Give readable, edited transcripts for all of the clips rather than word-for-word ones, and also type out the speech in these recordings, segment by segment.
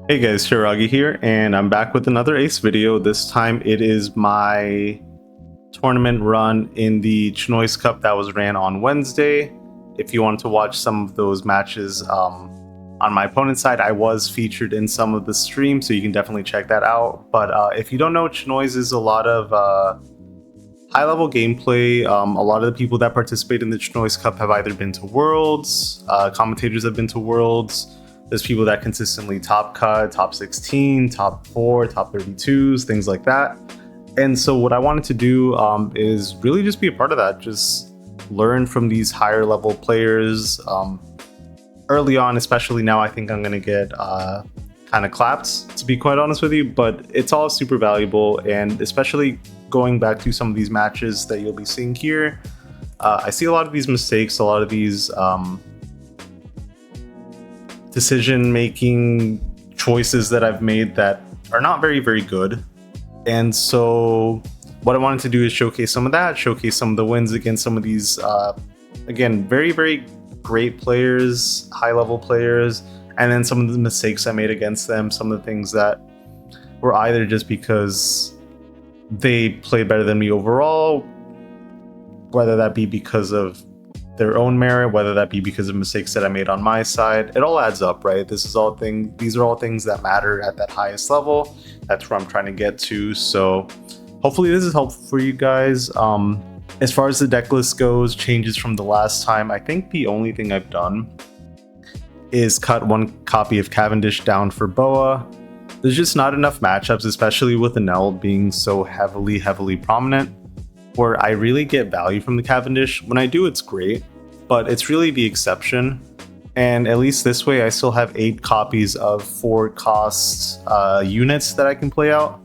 Hey guys, Shiragi here, and I'm back with another Ace video. This time it is my tournament run in the Chinoize Cup that was ran on Wednesday. If you wanted to watch some of those matches on my opponent's side, I was featured in some of the streams, so you can definitely check that out. But if you don't know, Chinoize is a lot of high-level gameplay. A lot of the people that participate in the Chinoize Cup have either been to Worlds, commentators have been to Worlds. There's people that consistently top cut, top 16, top 4, top 32s, things like that. And so what I wanted to do is really just be a part of that, just learn from these higher level players. Early on, especially now, I think I'm going to get kind of clapped, to be quite honest with you, but it's all super valuable. And especially going back to some of these matches that you'll be seeing here, I see a lot of these mistakes, a lot of these decision-making choices that I've made that are not very, very good. And so what I wanted to do is showcase some of that, showcase some of the wins against some of these, again, very, very great players, high-level players, and then some of the mistakes I made against them, some of the things that were either just because they played better than me overall, whether that be because of their own merit, whether that be because of mistakes that I made on my side. It all adds up, right? These are all things that matter at that highest level. That's where I'm trying to get to. So hopefully this is helpful for you guys. As far as the deck list goes, changes from the last time, I think the only thing I've done is cut one copy of Cavendish down for Boa. There's just not enough matchups, especially with Enel being so heavily prominent, where I really get value from the Cavendish. When I do, it's great, but it's really the exception. And at least this way, I still have 8 copies of 4 cost units that I can play out.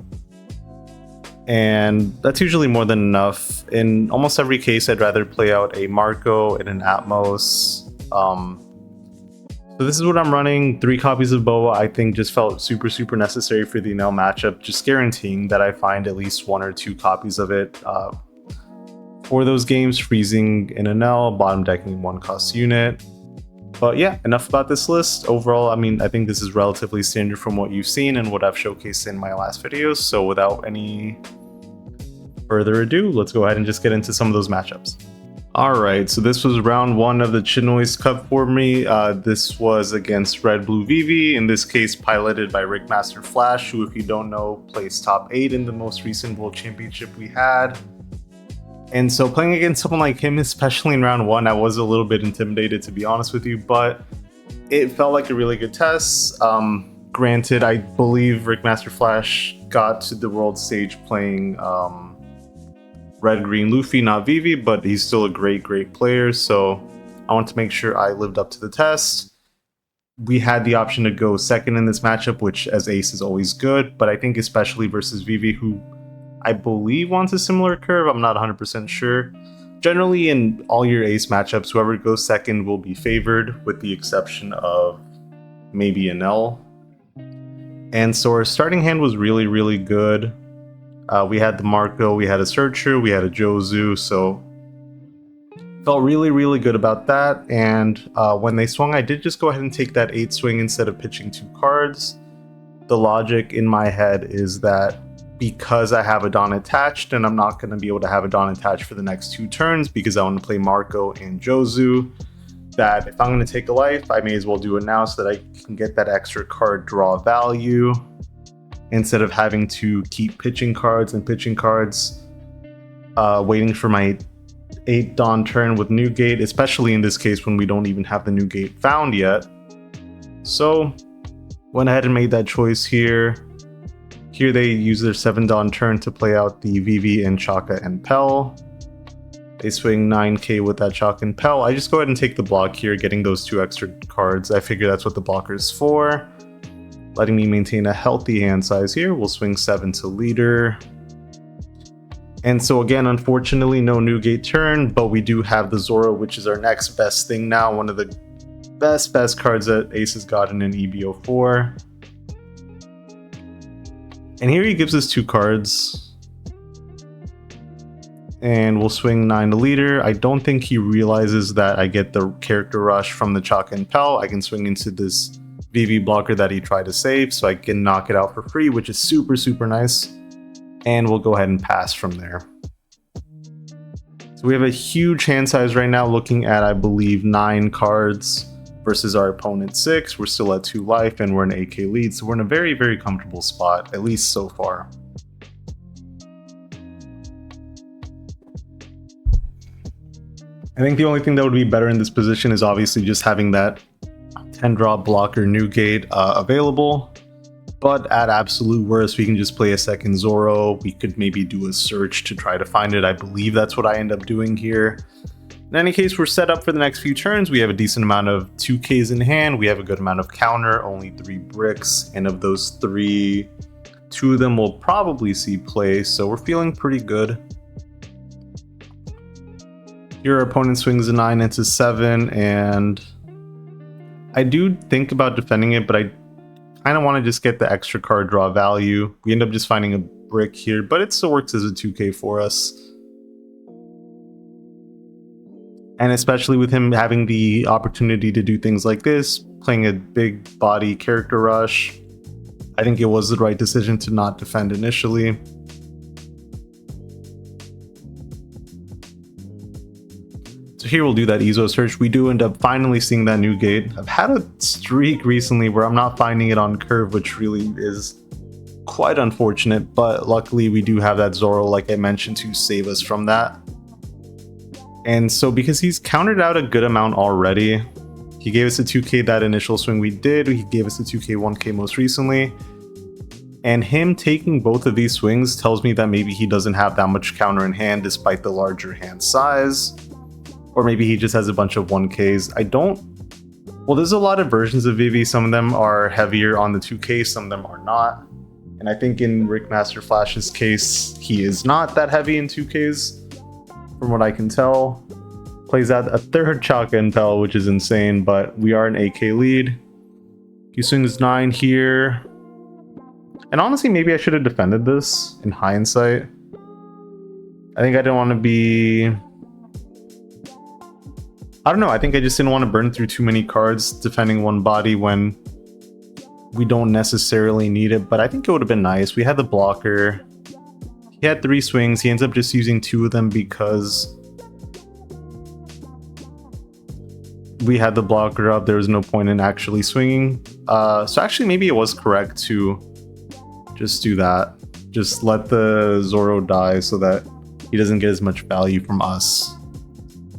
And that's usually more than enough. In almost every case, I'd rather play out a Marco and an Atmos. So this is what I'm running. 3 copies of Boa, I think, just felt super necessary for the Enel matchup, just guaranteeing that I find at least 1 or 2 copies of it for those games, freezing in Enel, bottom decking 1 cost unit. But yeah, enough about this list. Overall, I mean, I think this is relatively standard from what you've seen and what I've showcased in my last videos. So without any further ado, let's go ahead and just get into some of those matchups. Alright, so this was round 1 of the Chinoize Cup for me. This was against Red Blue Vivi, in this case piloted by Rickmaster Flash, who, if you don't know, placed top 8 in the most recent World Championship we had. And so playing against someone like him, especially in round 1, I was a little bit intimidated, to be honest with you, but it felt like a really good test. Granted, I believe Rickmaster Flash got to the world stage playing Red Green Luffy, not Vivi, but he's still a great player, so I want to make sure I lived up to the test. We had the option to go second in this matchup, which as Ace is always good, but I think especially versus Vivi, who I believe wants a similar curve, I'm not 100% sure. Generally, in all your Ace matchups, whoever goes second will be favored, with the exception of maybe Enel. And so our starting hand was really good. We had the Marco, we had a Searcher, we had a Jozu, so felt really good about that. And when they swung, I did just go ahead and take that 8 swing instead of pitching 2 cards. The logic in my head is that because I have a Dawn attached, and I'm not going to be able to have a Dawn attached for the next 2 turns because I want to play Marco and Jozu, that if I'm going to take a life, I may as well do it now so that I can get that extra card draw value instead of having to keep pitching cards, waiting for my 8 Dawn turn with new gate, especially in this case when we don't even have the new gate found yet. So went ahead and made that choice here. Here they use their 7 Dawn turn to play out the Vivi and Chaka and Pell. They swing 9k with that Chaka and Pell. I just go ahead and take the block here, getting those 2 extra cards. I figure that's what the blocker is for, letting me maintain a healthy hand size here. We'll swing 7 to leader. And so again, unfortunately, no new gate turn, but we do have the Zora, which is our next best thing now. One of the best cards that Ace has gotten in EB04. And here he gives us 2 cards. And we'll swing 9 to leader. I don't think he realizes that I get the character rush from the Chaka and Pell. I can swing into this Vivi blocker that he tried to save, so I can knock it out for free, which is super nice. And we'll go ahead and pass from there. So we have a huge hand size right now, looking at, I believe, 9 cards versus our opponent 6. We're still at 2 life and we're an AK lead, so we're in a very comfortable spot, at least so far. I think the only thing that would be better in this position is obviously just having that 10 drop blocker Newgate available. But at absolute worst, we can just play a second Zoro. We could maybe do a search to try to find it. I believe that's what I end up doing here. In any case, we're set up for the next few turns. We have a decent amount of 2Ks in hand. We have a good amount of counter, only 3 bricks. And of those 3, 2 of them will probably see play. So we're feeling pretty good. Your opponent swings a 9 into 7, and I do think about defending it, but I kind of want to just get the extra card draw value. We end up just finding a brick here, but it still works as a 2K for us. And especially with him having the opportunity to do things like this, playing a big body character rush, I think it was the right decision to not defend initially. So here we'll do that Ezo search. We do end up finally seeing that Newgate. I've had a streak recently where I'm not finding it on curve, which really is quite unfortunate, but luckily we do have that Zoro, like I mentioned, to save us from that. And so because he's countered out a good amount already, he gave us a 2K that initial swing we did, he gave us a 2K 1K most recently, and him taking both of these swings tells me that maybe he doesn't have that much counter in hand despite the larger hand size. Or maybe he just has a bunch of 1Ks. Well, there's a lot of versions of Vivi. Some of them are heavier on the 2K, some of them are not. And I think in Rick Master Flash's case, he is not that heavy in 2Ks, from what I can tell. Plays out a 3rd Chaka Intel, which is insane, but we are an AK lead. He swings 9 here. And honestly, maybe I should have defended this in hindsight. I think I didn't want to be... I don't know, I think I just didn't want to burn through too many cards defending one body when we don't necessarily need it, but I think it would have been nice. We had the blocker. He had 3 swings. He ends up just using 2 of them because we had the blocker up. There was no point in actually swinging. So actually maybe it was correct to just do that. Just let the Zoro die so that he doesn't get as much value from us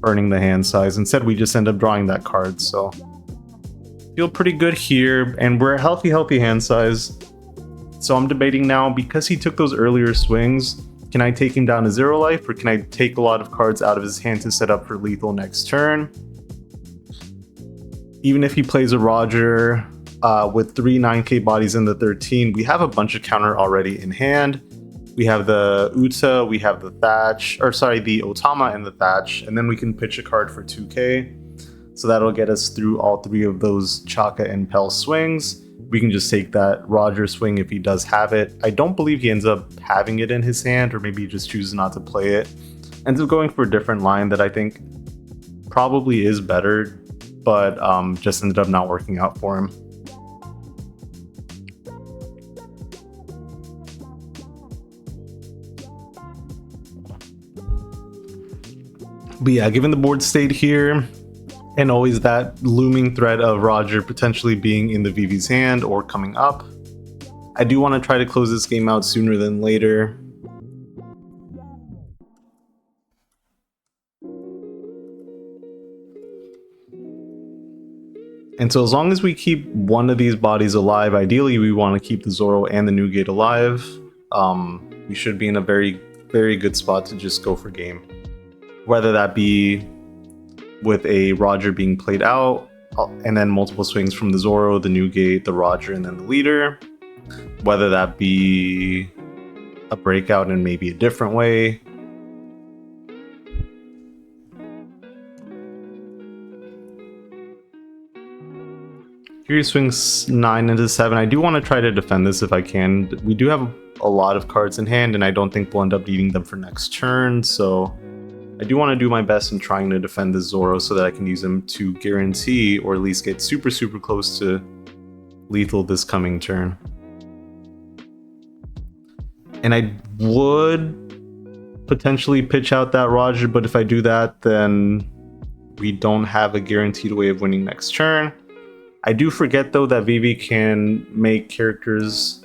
burning the hand size. Instead, we just end up drawing that card, so feel pretty good here, and we're a healthy hand size. So I'm debating now, because he took those earlier swings, can I take him down to 0 life, or can I take a lot of cards out of his hand to set up for lethal next turn? Even if he plays a Roger with 3 9K bodies in the 13, we have a bunch of counter already in hand. We have the Uta, we have the Thatch, or sorry, the Otama and the Thatch, and then we can pitch a card for 2K. So that'll get us through all 3 of those Chaka and Pell swings. We can just take that Roger swing if he does have it. I don't believe he ends up having it in his hand, or maybe he just chooses not to play it. Ends up going for a different line that I think probably is better, but just ended up not working out for him. But yeah, given the board state here, and always that looming threat of Roger potentially being in the Vivi's hand or coming up, I do want to try to close this game out sooner than later. And so as long as we keep one of these bodies alive, ideally we want to keep the Zoro and the Newgate alive, we should be in a very good spot to just go for game. Whether that be with a Roger being played out, and then multiple swings from the Zoro, the Newgate, the Roger, and then the leader. Whether that be a breakout in maybe a different way. Here he swings 9 into 7. I do want to try to defend this if I can. We do have a lot of cards in hand, and I don't think we'll end up needing them for next turn, so I do want to do my best in trying to defend this Zoro so that I can use him to guarantee, or at least get super close to lethal this coming turn. And I would potentially pitch out that Roger, but if I do that, then we don't have a guaranteed way of winning next turn. I do forget though that Vivi can make characters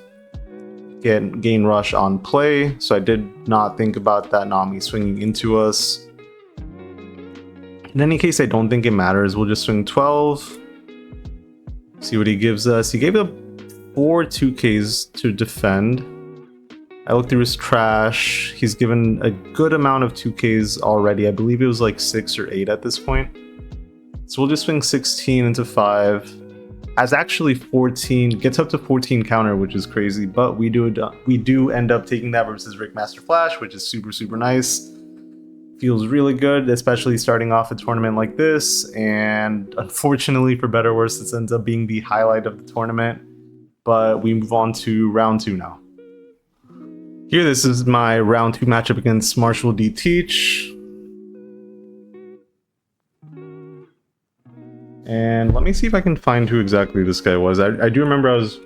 gain rush on play, so I did not think about that Nami swinging into us. In any case, I don't think it matters. We'll just swing 12. See what he gives us. He gave up 4 2Ks to defend. I looked through his trash. He's given a good amount of 2Ks already. I believe it was like 6 or 8 at this point. So we'll just swing 16 into 5. Has actually 14, gets up to 14 counter, which is crazy, but we do end up taking that versus Rick Master Flash, which is super nice. Feels really good, especially starting off a tournament like this, and unfortunately, for better or worse, this ends up being the highlight of the tournament. But we move on to round 2 now. Here, this is my round 2 matchup against Marshall D. Teach. And let me see if I can find who exactly this guy was. I do remember I was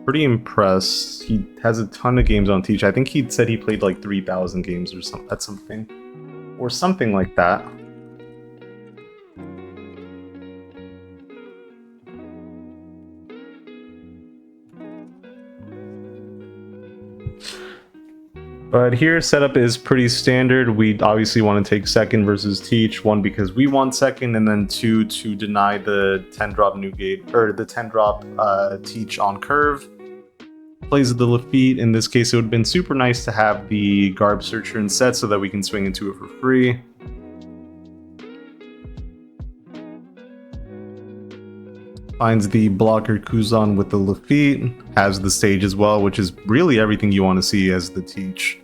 pretty impressed. He has a ton of games on Teach. I think he said he played like 3,000 games or something like that. But here, setup is pretty standard. We obviously want to take second versus Teach. 1, because we want second, and then 2, to deny the 10-drop Newgate, or the 10-drop Teach on curve. Plays with the Lafitte. In this case, it would have been super nice to have the Garb Searcher in set so that we can swing into it for free. Finds the blocker Kuzan with the Lafitte. Has the stage as well, which is really everything you want to see as the Teach.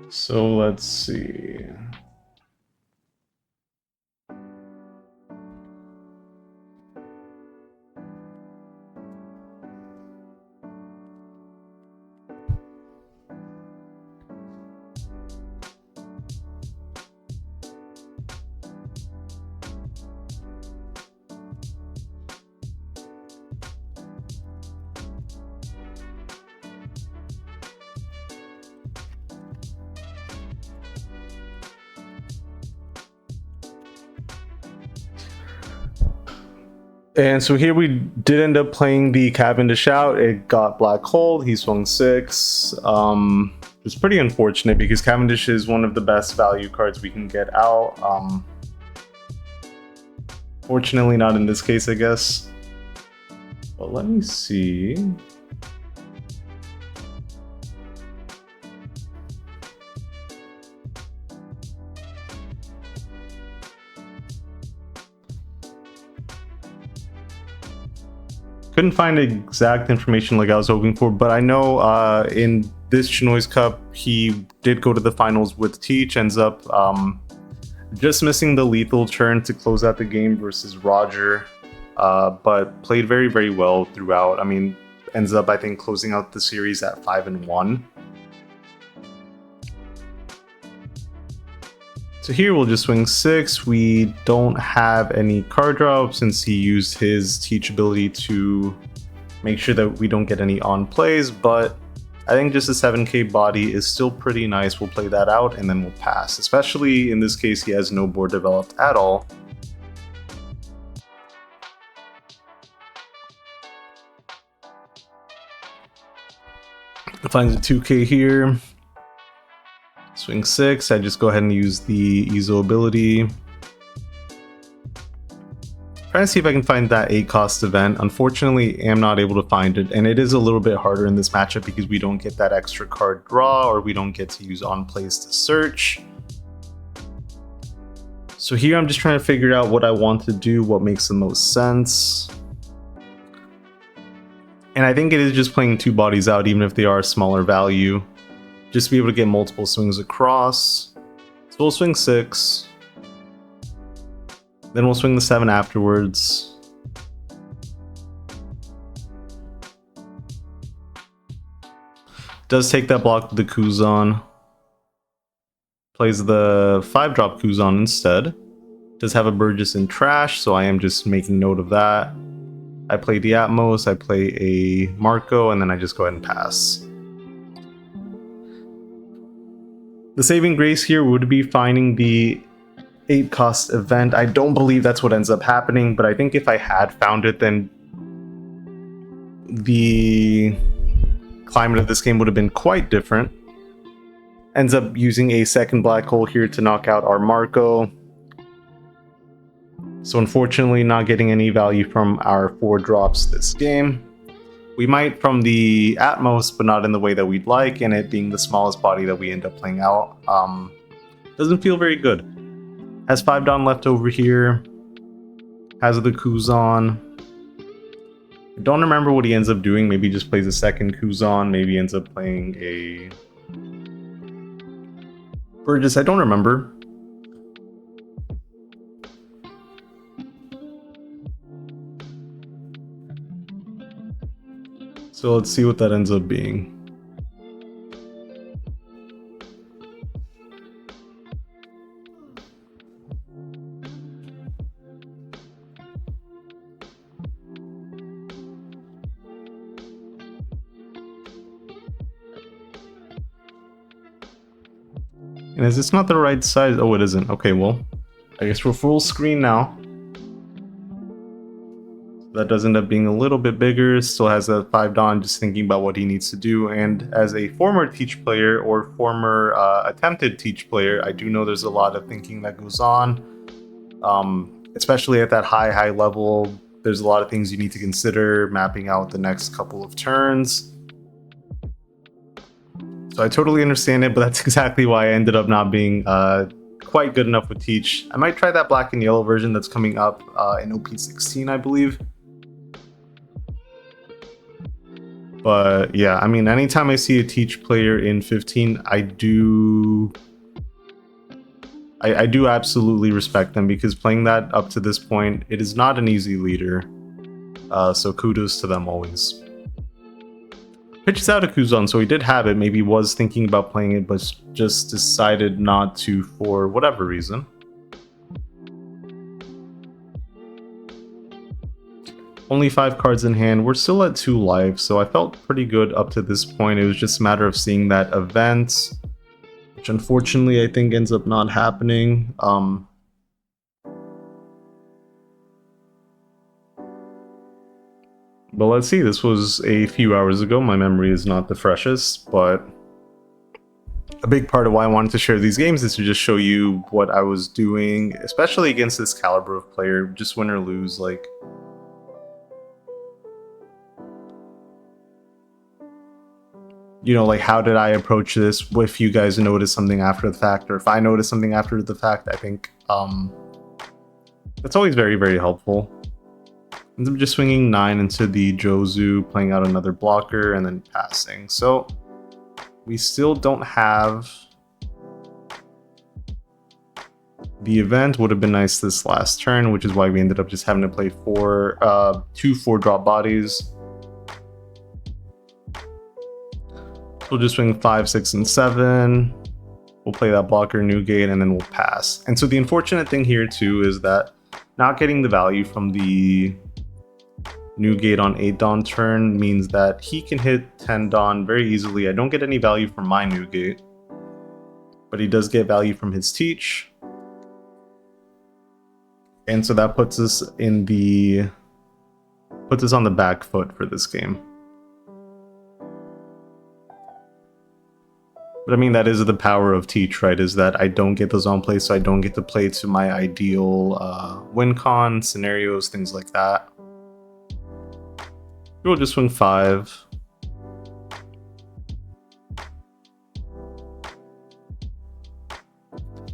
So let's see. And so here we did end up playing the Cavendish out. It got Black Hole. He swung 6. It's pretty unfortunate because Cavendish is one of the best value cards we can get out. Fortunately, not in this case, I guess. But let me see. Couldn't find exact information like I was hoping for, but I know in this Chinoize Cup, he did go to the finals with Teach, ends up just missing the lethal turn to close out the game versus Roger, but played very well throughout. I mean, ends up, I think, closing out the series at 5-1. So here we'll just swing 6. We don't have any card draw since he used his Teach ability to make sure that we don't get any on plays, but I think just a 7k body is still pretty nice. We'll play that out and then we'll pass. Especially in this case, he has no board developed at all. Finds a 2k here. Swing 6, I just go ahead and use the Ezo ability. Trying to see if I can find that 8 cost event. Unfortunately, am not able to find it, and it is a little bit harder in this matchup because we don't get that extra card draw, or we don't get to use on plays to search. So here I'm just trying to figure out what I want to do, what makes the most sense. And I think it is just playing 2 bodies out, even if they are smaller value. Just to be able to get multiple swings across. So we'll swing 6. Then we'll swing the 7 afterwards. Does take that block with the Kuzan. Plays the 5-drop Kuzan instead. Does have a Burgess in trash, so I am just making note of that. I play the Atmos, I play a Marco, and then I just go ahead and pass. The saving grace here would be finding the 8-cost event. I don't believe that's what ends up happening, but I think if I had found it, then the climate of this game would have been quite different. Ends up using a second black hole here to knock out our Marco. So unfortunately not getting any value from our 4 drops this game. We might from the Atmos, but not in the way that we'd like, and it being the smallest body that we end up playing out. Doesn't feel very good. Has 5 Don left over here. Has the Kuzan. I don't remember what he ends up doing. Maybe he just plays a second Kuzan. Maybe he ends up playing a Burgess. I don't remember. So let's see what that ends up being. And is this not the right size? Oh, it isn't. Okay, well, I guess we're full screen now. That does end up being a little bit bigger. Still has a 5 Don, just thinking about what he needs to do. And as a former Teach player or former attempted Teach player, I do know there's a lot of thinking that goes on. Especially at that high level, there's a lot of things you need to consider, mapping out the next couple of turns. So I totally understand it, but that's exactly why I ended up not being quite good enough with Teach. I might try that black and yellow version that's coming up in OP16, I believe. But yeah, I mean, anytime I see a Teach player in 15, I do absolutely respect them, because playing that up to this point, it is not an easy leader. So kudos to them always. Pitches out a Kuzan, so he did have it. Maybe was thinking about playing it, but just decided not to for whatever reason. Only 5 cards in hand. We're still at 2 life, so I felt pretty good up to this point. It was just a matter of seeing that event, which unfortunately I think ends up not happening. But let's see, this was a few hours ago. My memory is not the freshest, but a big part of why I wanted to share these games is to just show you what I was doing, especially against this caliber of player, just win or lose. Like, you know, like, how did I approach this? If you guys notice something after the fact, or if I notice something after the fact, I think that's always very, very helpful. Ends up just swinging 9 into the Jozu, playing out another blocker, and then passing. So we still don't have the event. Would have been nice this last turn, which is why we ended up just having to play 2 4-drop bodies. We'll just swing 5, 6, and 7. We'll play that blocker, new gate, and then we'll pass. And so the unfortunate thing here too is that not getting the value from the new gate on 8 Dawn turn means that he can hit 10 Dawn very easily. I don't get any value from my new gate, but he does get value from his Teach. And so that puts us on the back foot for this game. But I mean, that is the power of Teach, right? Is that I don't get those on plays, so I don't get to play to my ideal win con scenarios, things like that. We'll just swing 5.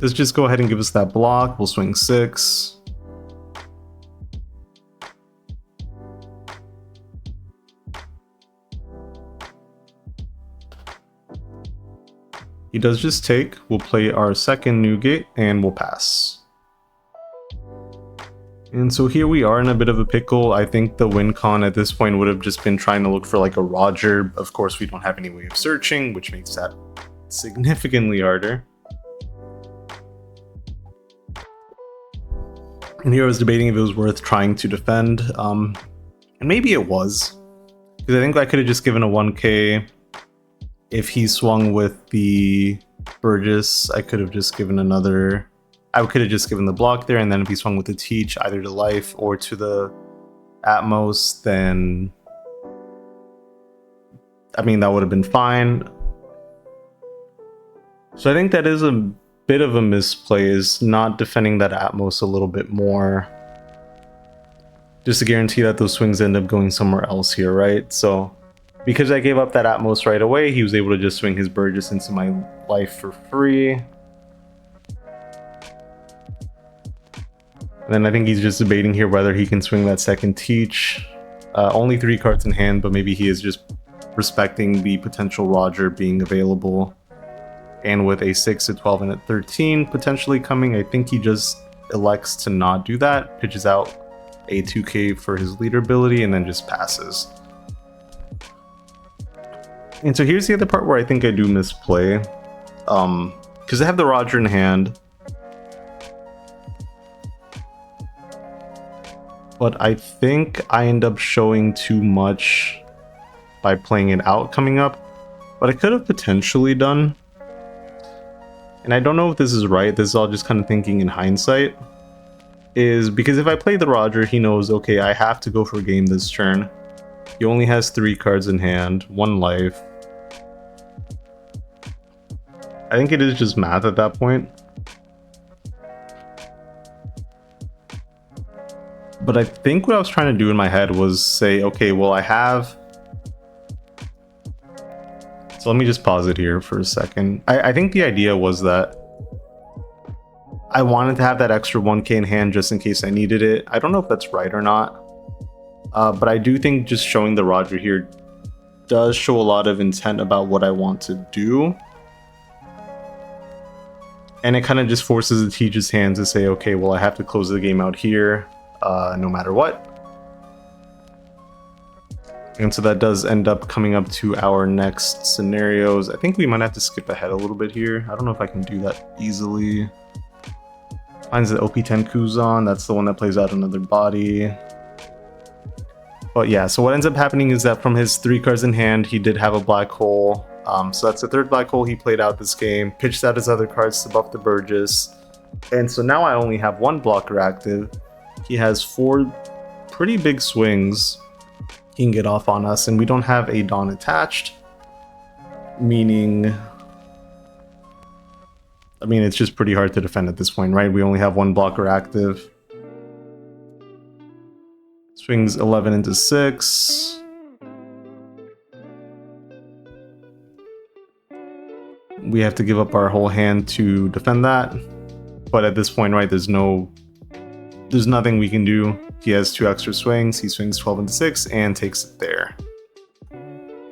Let's just go ahead and give us that block. We'll swing 6. He does just take. We'll play our second new gate and we'll pass. And so here we are in a bit of a pickle. I think the win con at this point would have just been trying to look for like a Roger. Of course, we don't have any way of searching, which makes that significantly harder. And here I was debating if it was worth trying to defend. And maybe it was. Because I think I could have just given a 1k. If he swung with the Burgess, I could have just given another... I could have just given the block there, and then if he swung with the Teach, either to life or to the Atmos, then... I mean, that would have been fine. So I think that is a bit of a misplay, is not defending that Atmos a little bit more. Just to guarantee that those swings end up going somewhere else here, right? So, because I gave up that Atmos right away, he was able to just swing his Burgess into my life for free. And then I think he's just debating here whether he can swing that second Teach. Only 3 cards in hand, but maybe he is just respecting the potential Roger being available. And with a 6, a 12, and a 13 potentially coming, I think he just elects to not do that. Pitches out a 2k for his leader ability and then just passes. And so here's the other part where I think I do misplay. Because I have the Roger in hand. But I think I end up showing too much by playing it out coming up. But I could have potentially done. And I don't know if this is right. This is all just kind of thinking in hindsight. Is because if I play the Roger, he knows, okay, I have to go for a game this turn. He only has 3 cards in hand, 1 life. I think it is just math at that point. But I think what I was trying to do in my head was say, okay, well, I have... So let me just pause it here for a second. I think the idea was that I wanted to have that extra 1k in hand just in case I needed it. I don't know if that's right or not. But I do think just showing the Roger here does show a lot of intent about what I want to do. And it kind of just forces the Teach's hand to say, okay, well, I have to close the game out here. No matter what. And so that does end up coming up to our next scenarios. I think we might have to skip ahead a little bit here. I don't know if I can do that easily. Finds the OP10 Kuzan. That's the one that plays out another body. But yeah, so what ends up happening is that from his 3 cards in hand, he did have a black hole. So that's the 3rd black hole he played out this game. Pitched out his other cards to buff the Burgess. And so now I only have 1 blocker active. He has 4 pretty big swings he can get off on us, and we don't have a Dawn attached, meaning, I mean, it's just pretty hard to defend at this point, right? We only have 1 blocker active. Swings 11 into 6. We have to give up our whole hand to defend that, but at this point, right, there's nothing we can do. He has 2 extra swings. He swings 12 into 6 and takes it there.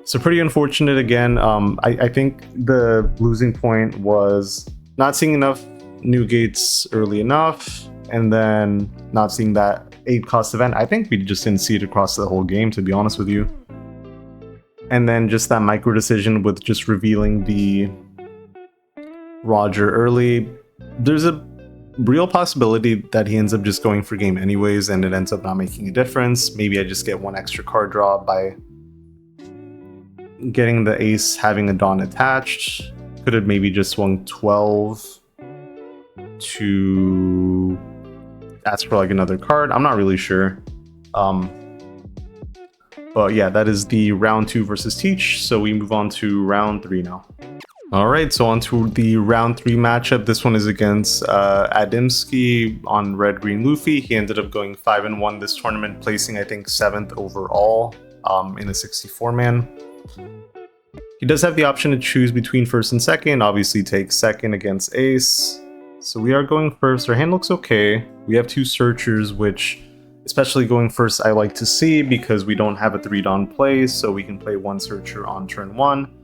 So pretty unfortunate again. I think the losing point was not seeing enough new gates early enough, and then not seeing that 8 cost event. I think we just didn't see it across the whole game, to be honest with you. And then just that micro decision with just revealing the Roger early. There's a real possibility that he ends up just going for game anyways, and it ends up not making a difference. Maybe I just get 1 extra card draw by getting the Ace having a Dawn attached. Could have maybe just swung 12 to ask for like another card. I'm not really sure. But yeah, that is the round 2 versus Teach. So we move on to round 3 now. Alright, so on to the round 3 matchup. This one is against Adamski on red-green Luffy. He ended up going 5-1 this tournament, placing I think 7th overall in a 64-man. He does have the option to choose between 1st and 2nd. Obviously takes 2nd against Ace. So we are going 1st. Our hand looks okay. We have 2 searchers, which, especially going 1st, I like to see because we don't have a 3-Dawn play, so we can play 1 searcher on turn 1.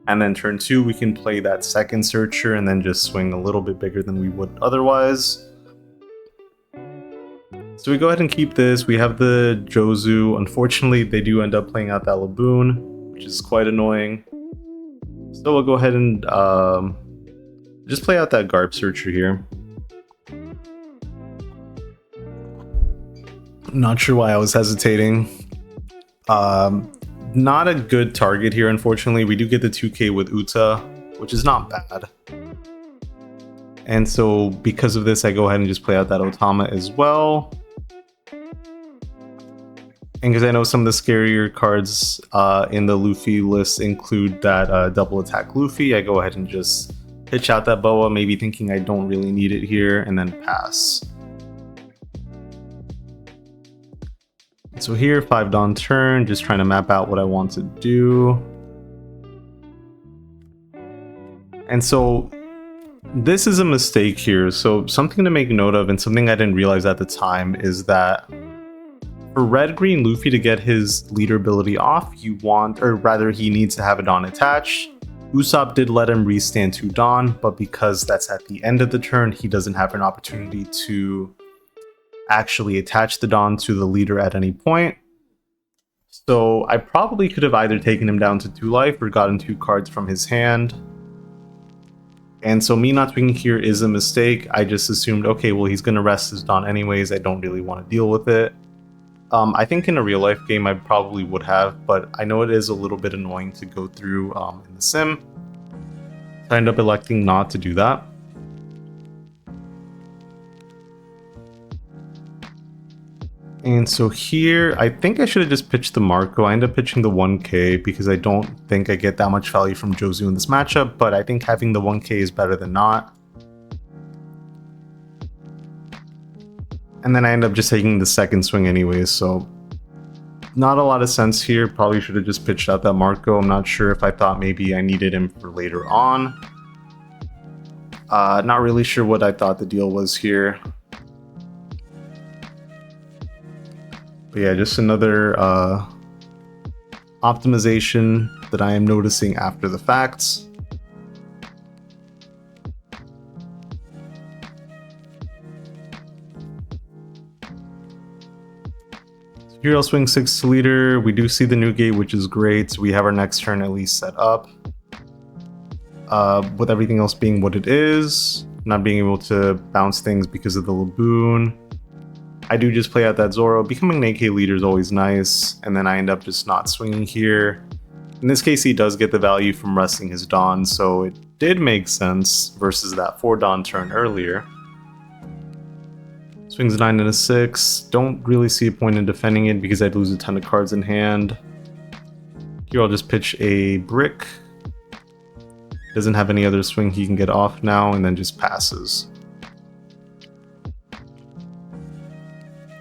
And then turn 2, we can play that 2nd searcher and then just swing a little bit bigger than we would otherwise. So we go ahead and keep this. We have the Jozu. Unfortunately, they do end up playing out that Laboon, which is quite annoying. So we'll go ahead and just play out that Garb Searcher here. Not sure why I was hesitating. Not a good target here, unfortunately. We do get the 2k with Uta, which is not bad. And so because of this, I go ahead and just play out that Otama as well. And because I know some of the scarier cards in the Luffy list include that double attack Luffy, I go ahead and just pitch out that Boa, maybe thinking I don't really need it here, and then pass. So here, 5 Dawn turn, just trying to map out what I want to do. And so this is a mistake here. So something to make note of, and something I didn't realize at the time, is that for Red Green Luffy to get his leader ability off, you want, or rather he needs to have a Dawn attached. Usopp did let him restand 2 Dawn, but because that's at the end of the turn, he doesn't have an opportunity to actually attach the Dawn to the leader at any point. So I probably could have either taken him down to 2 life or gotten 2 cards from his hand. And so me not swinging here is a mistake. I just assumed, okay, well, he's going to rest his Dawn anyways. I don't really want to deal with it. I think in a real life game I probably would have, but I know it is a little bit annoying to go through in the sim. So I end up electing not to do that. And so here, I think I should have just pitched the Marco. I ended up pitching the 1k because I don't think I get that much value from Jozu in this matchup, but I think having the 1k is better than not. And then I end up just taking the second swing anyways, so not a lot of sense here. Probably should have just pitched out that Marco. I'm not sure if I thought maybe I needed him for later on. Not really sure what I thought the deal was here. But yeah, just another optimization that I am noticing after the facts. Here I'll swing 6 to leader. We do see the new gate, which is great. So we have our next turn at least set up. With everything else being what it is, not being able to bounce things because of the Laboon. I do just play out that Zoro. Becoming an AK leader is always nice, and then I end up just not swinging here. In this case, he does get the value from resting his Dawn, so it did make sense versus that 4 Dawn turn earlier. Swings a 9 and a 6. Don't really see a point in defending it because I'd lose a ton of cards in hand. Here I'll just pitch a brick. Doesn't have any other swing he can get off now, and then just passes.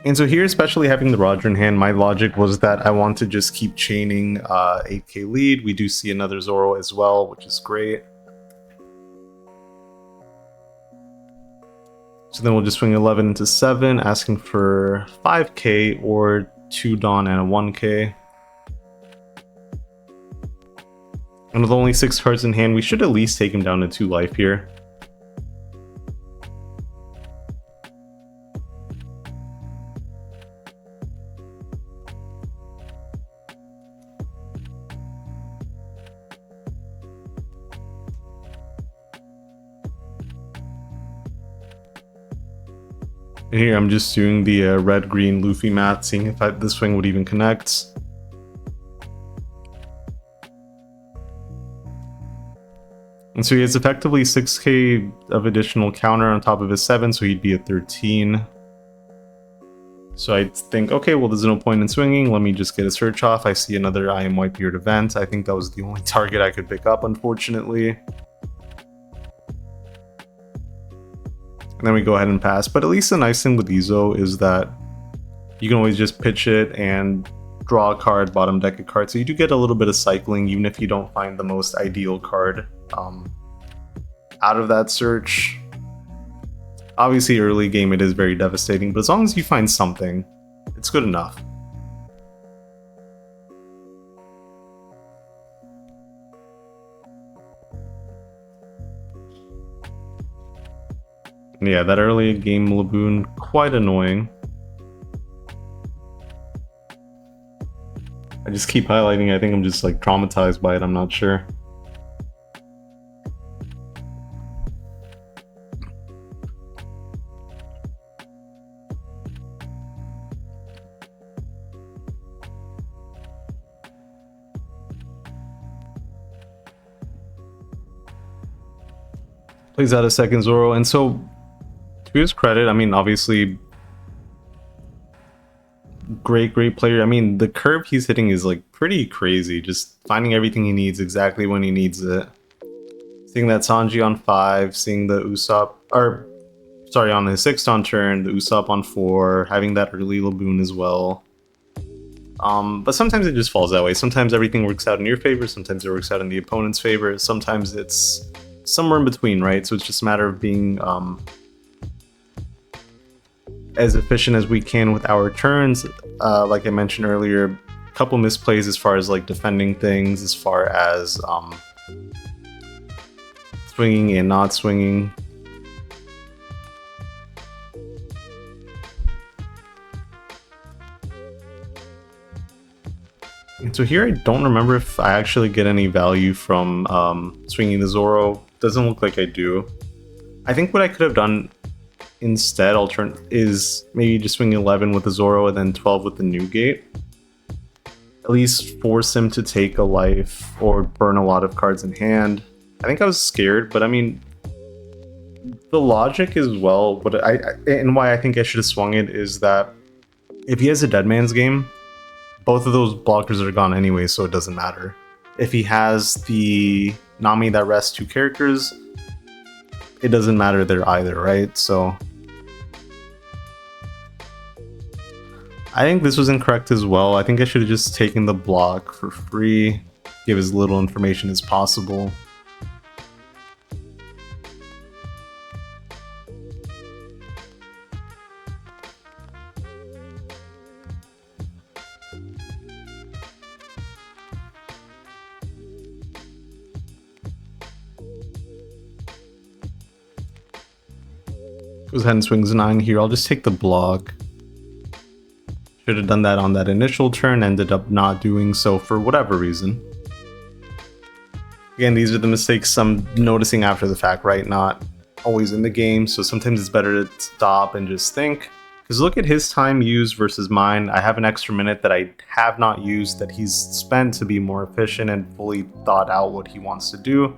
And so here, especially having the Roger in hand, my logic was that I want to just keep chaining 8k lead. We do see another Zoro as well, which is great. So then we'll just swing 11 into 7, asking for 5k or 2 Dawn and a 1k. And with only 6 cards in hand, we should at least take him down to 2 life here. And here I'm just doing the red-green Luffy math, seeing if this swing would even connect. And so he has effectively 6k of additional counter on top of his 7, so he'd be at 13. So I think, okay, well, there's no point in swinging. Let me just get a search off. I see another I Am Whitebeard event. I think that was the only target I could pick up, unfortunately. And then we go ahead and pass. But at least the nice thing with Izo is that you can always just pitch it and draw a card, bottom deck a card. So you do get a little bit of cycling, even if you don't find the most ideal card out of that search. Obviously, early game it is very devastating, but as long as you find something, it's good enough. And yeah, that early game Laboon, quite annoying. I just keep highlighting. I think I'm just like traumatized by it. I'm not sure. Plays out a second Zoro, and so to his credit, I mean, obviously, great player. I mean, the curve he's hitting is like pretty crazy. Just finding everything he needs exactly when he needs it. Seeing that Sanji on 5, seeing the Usopp, or sorry, on his 6th on turn, the Usopp on 4, having that early Laboon as well. But sometimes it just falls that way. Sometimes everything works out in your favor, sometimes it works out in the opponent's favor, sometimes it's somewhere in between, right? So it's just a matter of being as efficient as we can with our turns. Like I mentioned earlier, a couple misplays as far as like defending things, as far as swinging and not swinging. And so here I don't remember if I actually get any value from swinging the Zoro. Doesn't look like I do. I think what I could have done instead is maybe just swing 11 with the Zoro and then 12 with the Newgate. At least force him to take a life or burn a lot of cards in hand. I think I was scared, but I mean, the logic as well, and why I think I should have swung it is that if he has a Dead Man's Game, both of those blockers are gone anyway, so it doesn't matter. If he has the Nami that rests 2 characters, it doesn't matter there either, right? So I think this was incorrect as well. I think I should have just taken the block for free, give as little information as possible. Goes ahead and swings 9 here. I'll just take the block. Should have done that on that initial turn, ended up not doing so for whatever reason. Again, these are the mistakes I'm noticing after the fact, right? Not always in the game, so sometimes it's better to stop and just think. Because look at his time used versus mine. I have an extra minute that I have not used that he's spent to be more efficient and fully thought out what he wants to do.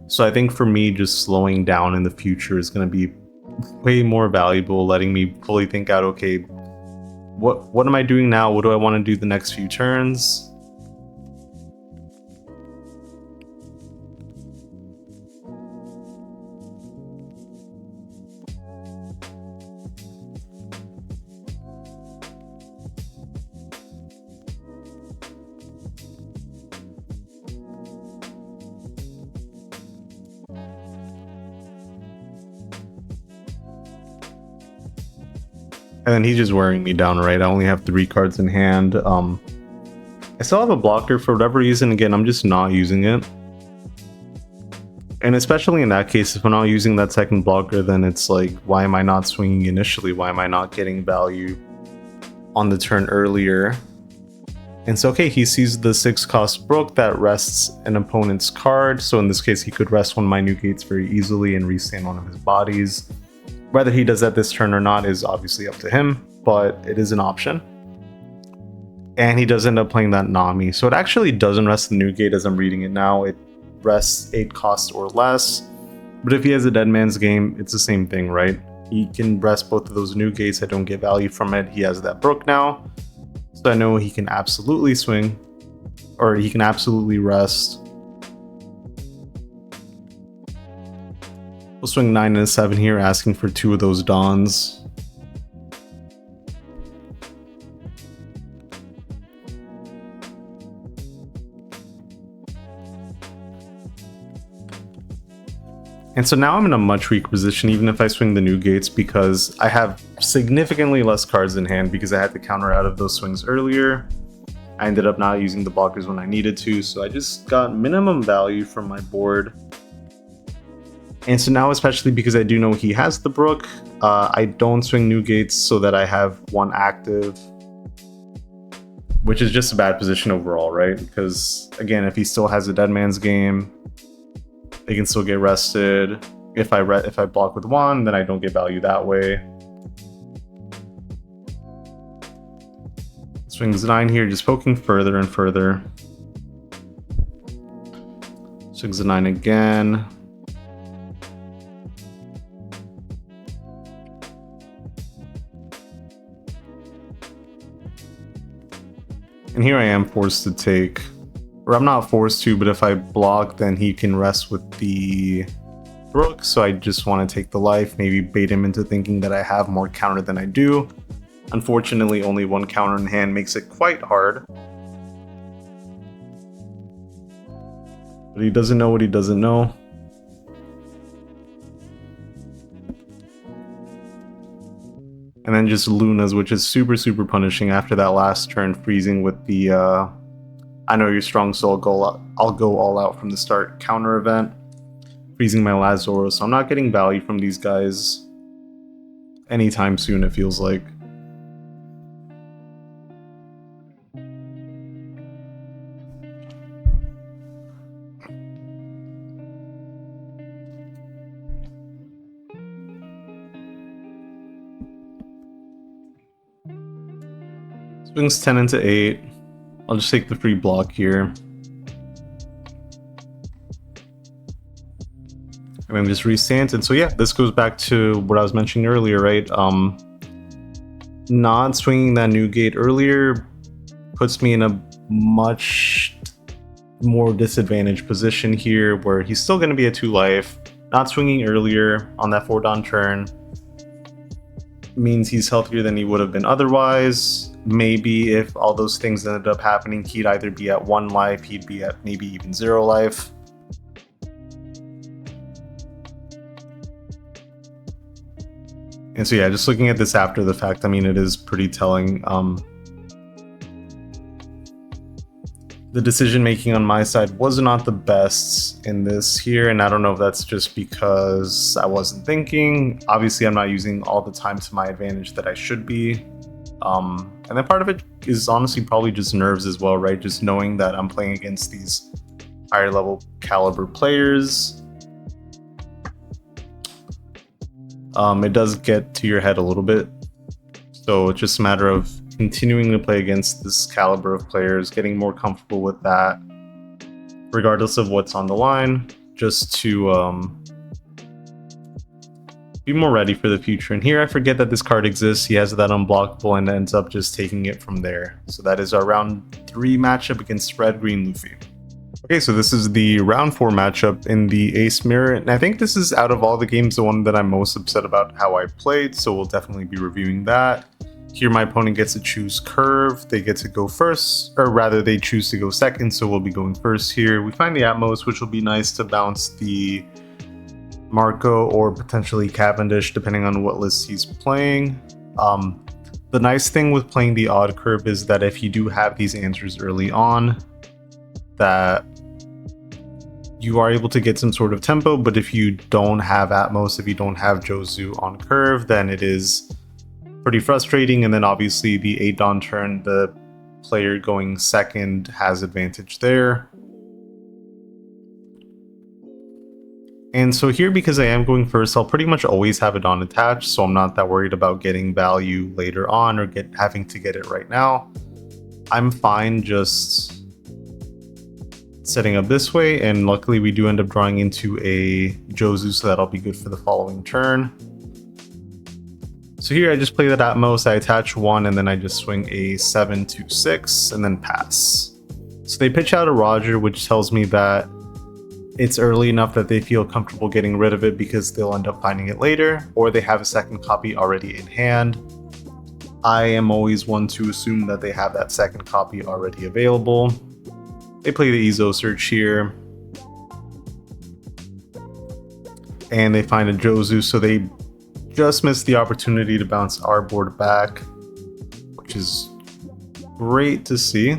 So I think for me, just slowing down in the future is going to be way more valuable, letting me fully think out, okay, what am I doing now? What do I want to do the next few turns? And then he's just wearing me down, right? I only have 3 cards in hand. I still have a blocker for whatever reason. Again, I'm just not using it. And especially in that case, if I'm not using that second blocker, then it's like, why am I not swinging initially? Why am I not getting value on the turn earlier? And so, okay, he sees the 6-cost Brook that rests an opponent's card. So in this case, he could rest one of my Newgates very easily and restand one of his bodies. Whether he does that this turn or not is obviously up to him, but it is an option. And he does end up playing that Nami. So it actually doesn't rest the Newgate as I'm reading it now. It rests 8 costs or less. But if he has a Dead Man's Game, it's the same thing, right? He can rest both of those Newgates. I don't get value from it. He has that Brook now. So I know he can absolutely swing, or he can absolutely rest. We'll swing 9 and a 7 here, asking for 2 of those Dawns. And so now I'm in a much weaker position, even if I swing the Newgates, because I have significantly less cards in hand because I had to counter out of those swings earlier. I ended up not using the blockers when I needed to, so I just got minimum value from my board. And so now, especially because I do know he has the Brook, I don't swing Newgates so that I have 1 active. which is just a bad position overall, right? Because again, if he still has a dead man's game, they can still get rested. If I block with 1, then I don't get value that way. Swings 9 here, just poking further and further. Swings a 9 again. And here I am forced to take, or I'm not forced to, but if I block, then he can rest with the rook. So I just want to take the life, maybe bait him into thinking that I have more counter than I do. Unfortunately, only 1 counter in hand makes it quite hard. But he doesn't know what he doesn't know. And then just Luna's, which is super, super punishing after that last turn, freezing with the I know you're strong, so I'll go all out from the start counter event, freezing my last Zoro. So I'm not getting value from these guys anytime soon, it feels like. Swings 10 into 8. I'll just take the free block here. And then just restand. And so yeah, this goes back to what I was mentioning earlier, right? Not swinging that new gate earlier puts me in a much more disadvantaged position here, where he's still going to be at 2 life. Not swinging earlier on that 4-dawn turn means he's healthier than he would have been otherwise. Maybe if all those things ended up happening, he'd either be at 1 life, he'd be at maybe even 0 life. And so yeah, just looking at this after the fact, I mean, it is pretty telling. The decision making on my side was not the best in this here, and I don't know if that's just because I wasn't thinking. Obviously, I'm not using all the time to my advantage that I should be. And then part of it is honestly probably just nerves as well, right? Just knowing that I'm playing against these higher level caliber players. It does get to your head a little bit. So it's just a matter of continuing to play against this caliber of players, getting more comfortable with that, regardless of what's on the line, just to be more ready for the future. And here I forget that this card exists. He has that unblockable and ends up just taking it from there. So that is our round 3 matchup against Red Green Luffy. Okay, so this is the round 4 matchup in the Ace Mirror, and I think this is, out of all the games, the one that I'm most upset about how I played, so we'll definitely be reviewing that. Here my opponent gets to choose curve, they get to go first, or rather they choose to go second, so we'll be going first here. We find the Atmos, which will be nice to bounce the Marco or potentially Cavendish, depending on what list he's playing. The nice thing with playing the odd curve is that if you do have these answers early on, that you are able to get some sort of tempo, but if you don't have Atmos, if you don't have Jozu on curve, then it is pretty frustrating. And then obviously the 8-dawn turn, the player going second has advantage there. And so here, because I am going first, I'll pretty much always have it on attached, so I'm not that worried about getting value later on or having to get it right now. I'm fine just setting up this way, and luckily we do end up drawing into a Jozu, so that'll be good for the following turn. So here I just play that Atmos, I attach 1, and then I just swing a 7 to 6 and then pass. So they pitch out a Roger, which tells me that it's early enough that they feel comfortable getting rid of it because they'll end up finding it later, or they have a second copy already in hand. I am always one to assume that they have that second copy already available. They play the Ezo search here, and they find a Jozu, so they just missed the opportunity to bounce our board back, which is great to see.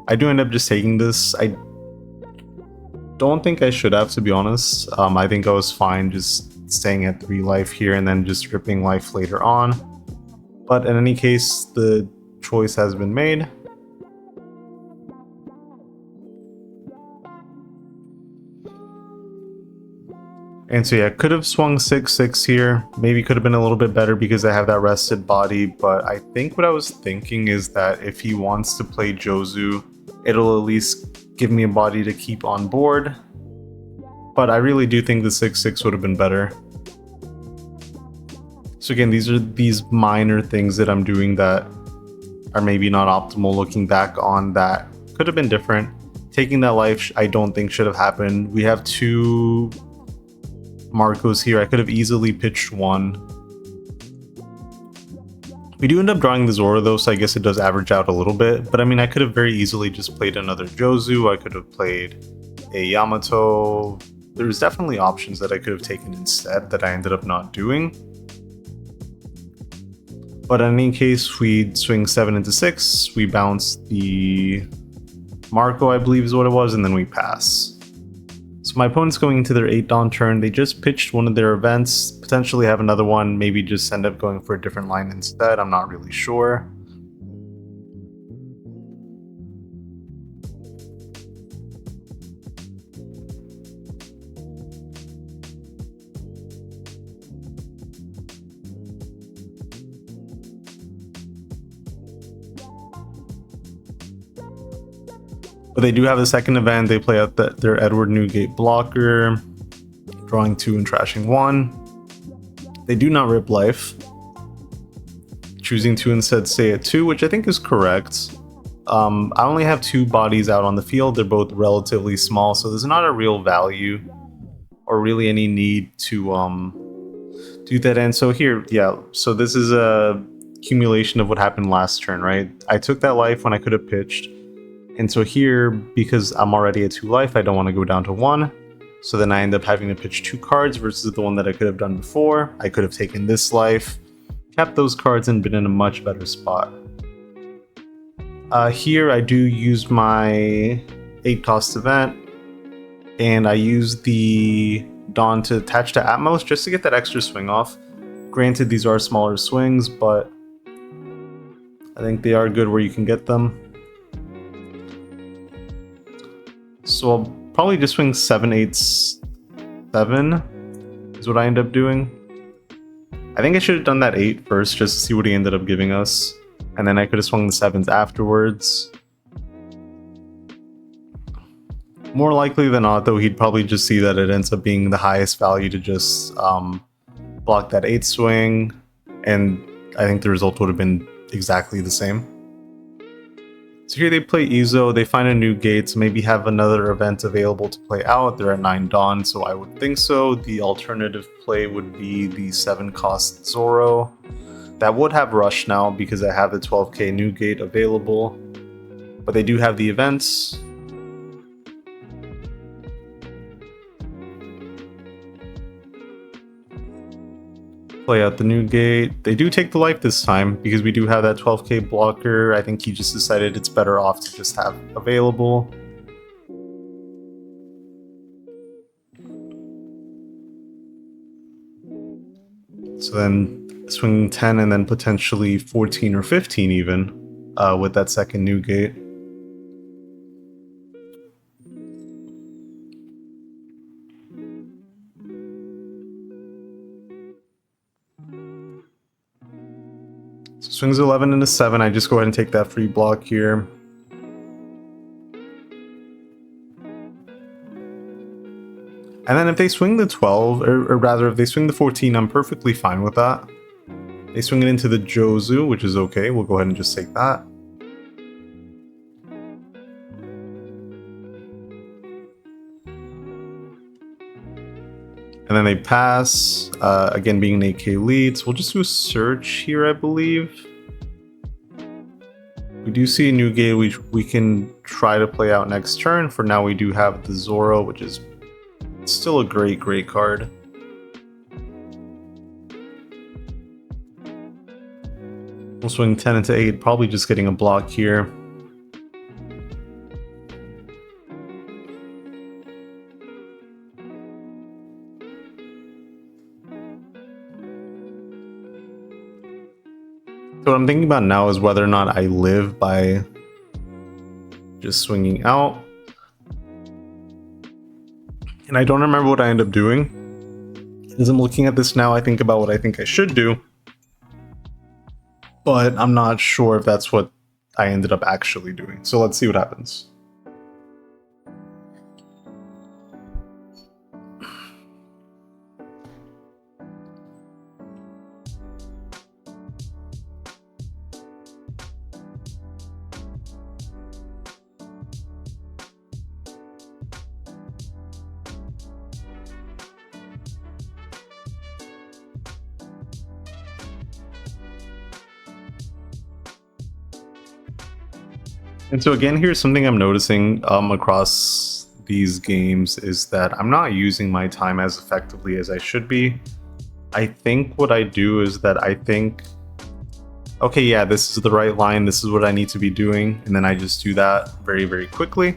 I do end up just taking this. I don't think I should have, to be honest. I think I was fine just staying at 3 life here and then just ripping life later on. But in any case, the choice has been made. And so yeah, could have swung 6/6 here. Maybe could have been a little bit better because I have that rested body, but I think what I was thinking is that if he wants to play Jozu, it'll at least give me a body to keep on board. But I really do think the 6/6 would have been better. So again, these are these minor things that I'm doing that are maybe not optimal looking back on, that could have been different. Taking that life I don't think should have happened. We have 2 Marcos here. I could have easily pitched 1. We do end up drawing the Zoro though, so I guess it does average out a little bit. But I mean, I could have very easily just played another Jozu. I could have played a Yamato. There's definitely options that I could have taken instead that I ended up not doing. But in any case, we swing 7 into 6. We bounce the Marco, I believe is what it was, and then we pass. So my opponent's going into their 8 Dawn turn. They just pitched one of their events, potentially have another one, maybe just end up going for a different line instead. I'm not really sure. But they do have the second event. They play out their Edward Newgate blocker, drawing 2 and trashing 1. They do not rip life, choosing to instead stay at 2, which I think is correct. I only have 2 bodies out on the field. They're both relatively small, so there's not a real value or really any need to do that. And so here, yeah, so this is a accumulation of what happened last turn, right? I took that life when I could have pitched. And so here, because I'm already at 2 life, I don't want to go down to 1. So then I end up having to pitch 2 cards versus the one that I could have done before. I could have taken this life, kept those cards, and been in a much better spot. Here I do use my 8 cost event, and I use the Dawn to attach to Atmos just to get that extra swing off. Granted, these are smaller swings, but I think they are good where you can get them. So I'll probably just swing 7, 8, 7 is what I end up doing. I think I should have done that 8 first just to see what he ended up giving us. And then I could have swung the 7s afterwards. More likely than not though, he'd probably just see that it ends up being the highest value to just block that 8 swing. And I think the result would have been exactly the same. So here they play Izo, they find a new gate, so maybe have another event available to play out. They're at 9 Dawn, so I would think so. The alternative play would be the 7 cost Zoro. That would have Rush now because I have the 12k new gate available. But they do have the events. Play out the new gate. They do take the life this time because we do have that 12k blocker. I think he just decided it's better off to just have available. So then swing 10 and then potentially 14 or 15 even with that second new gate. So swings 11 into 7. I just go ahead and take that free block here. And then if they swing the 12, or rather if they swing the 14, I'm perfectly fine with that. They swing it into the Jozu, which is okay. We'll go ahead and just take that. And then they pass, again being an 8k lead. So we'll just do a search here, I believe. We do see a new gate which we can try to play out next turn. For now we do have the Zoro, which is still a great card. We'll swing 10 into 8, probably just getting a block here. So what I'm thinking about now is whether or not I live by just swinging out. And I don't remember what I end up doing. As I'm looking at this now, I think about what I think I should do, but I'm not sure if that's what I ended up actually doing. So let's see what happens. And so again, here's something I'm noticing across these games is that I'm not using my time as effectively as I should be. I think what I do is that I think, okay, yeah, this is the right line, this is what I need to be doing, and then I just do that very, very quickly.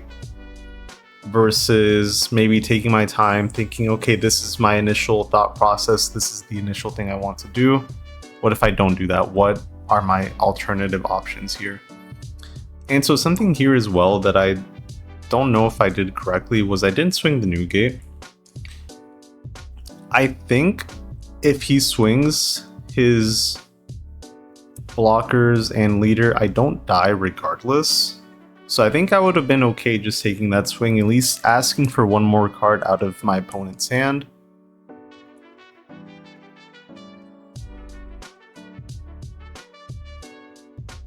Versus maybe taking my time thinking, okay, this is my initial thought process, this is the initial thing I want to do. What if I don't do that? What are my alternative options here? And so something here as well that I don't know if I did correctly was I didn't swing the new gate. I think if he swings his blockers and leader, I don't die regardless. So I think I would have been okay just taking that swing, at least asking for one more card out of my opponent's hand.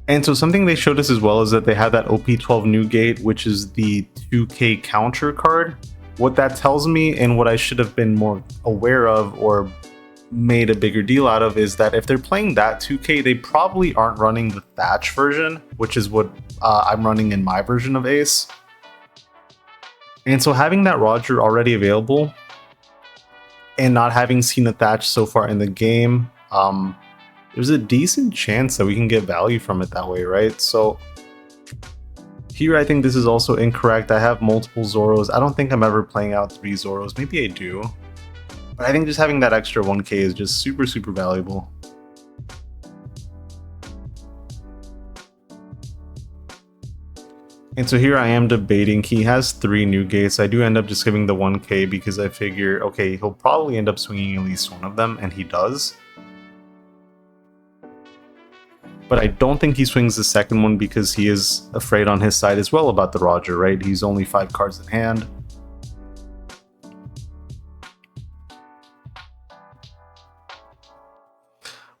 And so something they showed us as well is that they have that OP12 new gate, which is the 2k counter card. What that tells me, and what I should have been more aware of or made a bigger deal out of, is that if they're playing that 2k, they probably aren't running the Thatch version, which is what I'm running in my version of Ace. And so having that Roger already available and not having seen a Thatch so far in the game, there's a decent chance that we can get value from it that way, right? So here I think this is also incorrect. I have multiple Zoros. I don't think I'm ever playing out 3 Zoros. Maybe I do. But I think just having that extra 1k is just super, super valuable. And so here I am debating. He has 3 new gates. I do end up just giving the 1k because I figure, okay, he'll probably end up swinging at least one of them, and he does. But I don't think he swings the second one because he is afraid on his side as well about the Roger, right? He's only 5 cards in hand.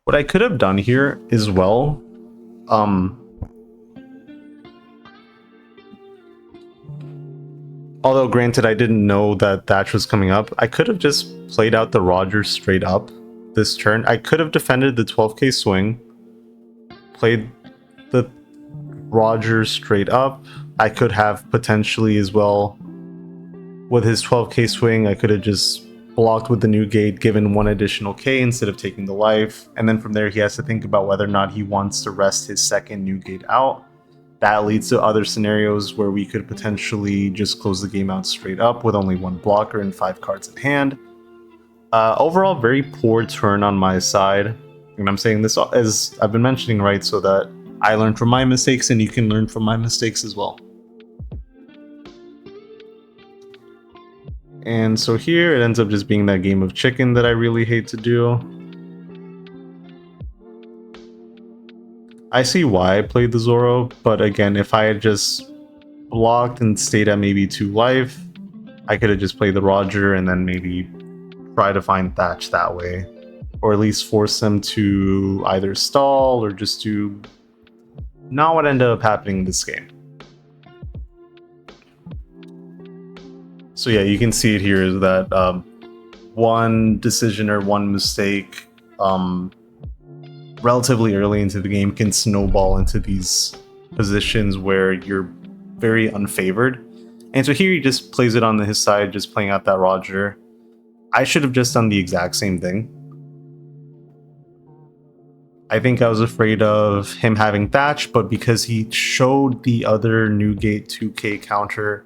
What I could have done here as well, although granted I didn't know that Thatch was coming up, I could have just played out the Roger straight up this turn. I could have defended the 12k swing, played the Roger straight up. I could have potentially as well, with his 12k swing, I could have just blocked with the new gate, given 1 additional k instead of taking the life. And then from there, he has to think about whether or not he wants to rest his second new gate out. That leads to other scenarios where we could potentially just close the game out straight up with only 1 blocker and 5 cards in hand. Overall, very poor turn on my side. And I'm saying this as I've been mentioning, right, so that I learn from my mistakes and you can learn from my mistakes as well. And so here it ends up just being that game of chicken that I really hate to do. I see why I played the Zoro, but again, if I had just blocked and stayed at maybe 2 life, I could have just played the Roger and then maybe try to find Thatch that way. Or at least force them to either stall or just do not what ended up happening in this game. So yeah, you can see it here is that one decision or one mistake relatively early into the game can snowball into these positions where you're very unfavored. And so here he just plays it on his side, just playing out that Roger. I should have just done the exact same thing. I think I was afraid of him having Thatch, but because he showed the other new gate 2k counter,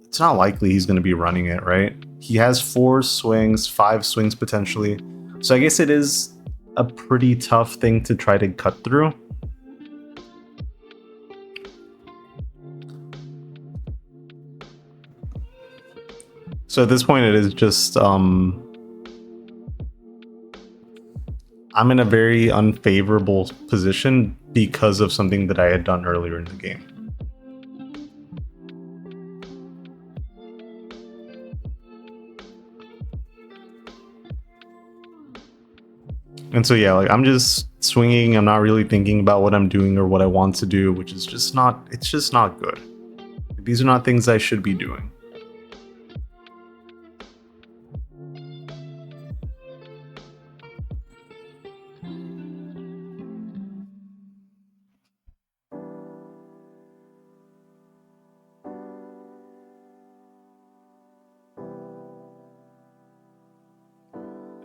it's not likely he's going to be running it, right? He has 4 swings, 5 swings potentially. So I guess it is a pretty tough thing to try to cut through. So at this point it is just I'm in a very unfavorable position because of something that I had done earlier in the game. And so yeah, like I'm just swinging, I'm not really thinking about what I'm doing or what I want to do, which is just not, it's just not good. These are not things I should be doing.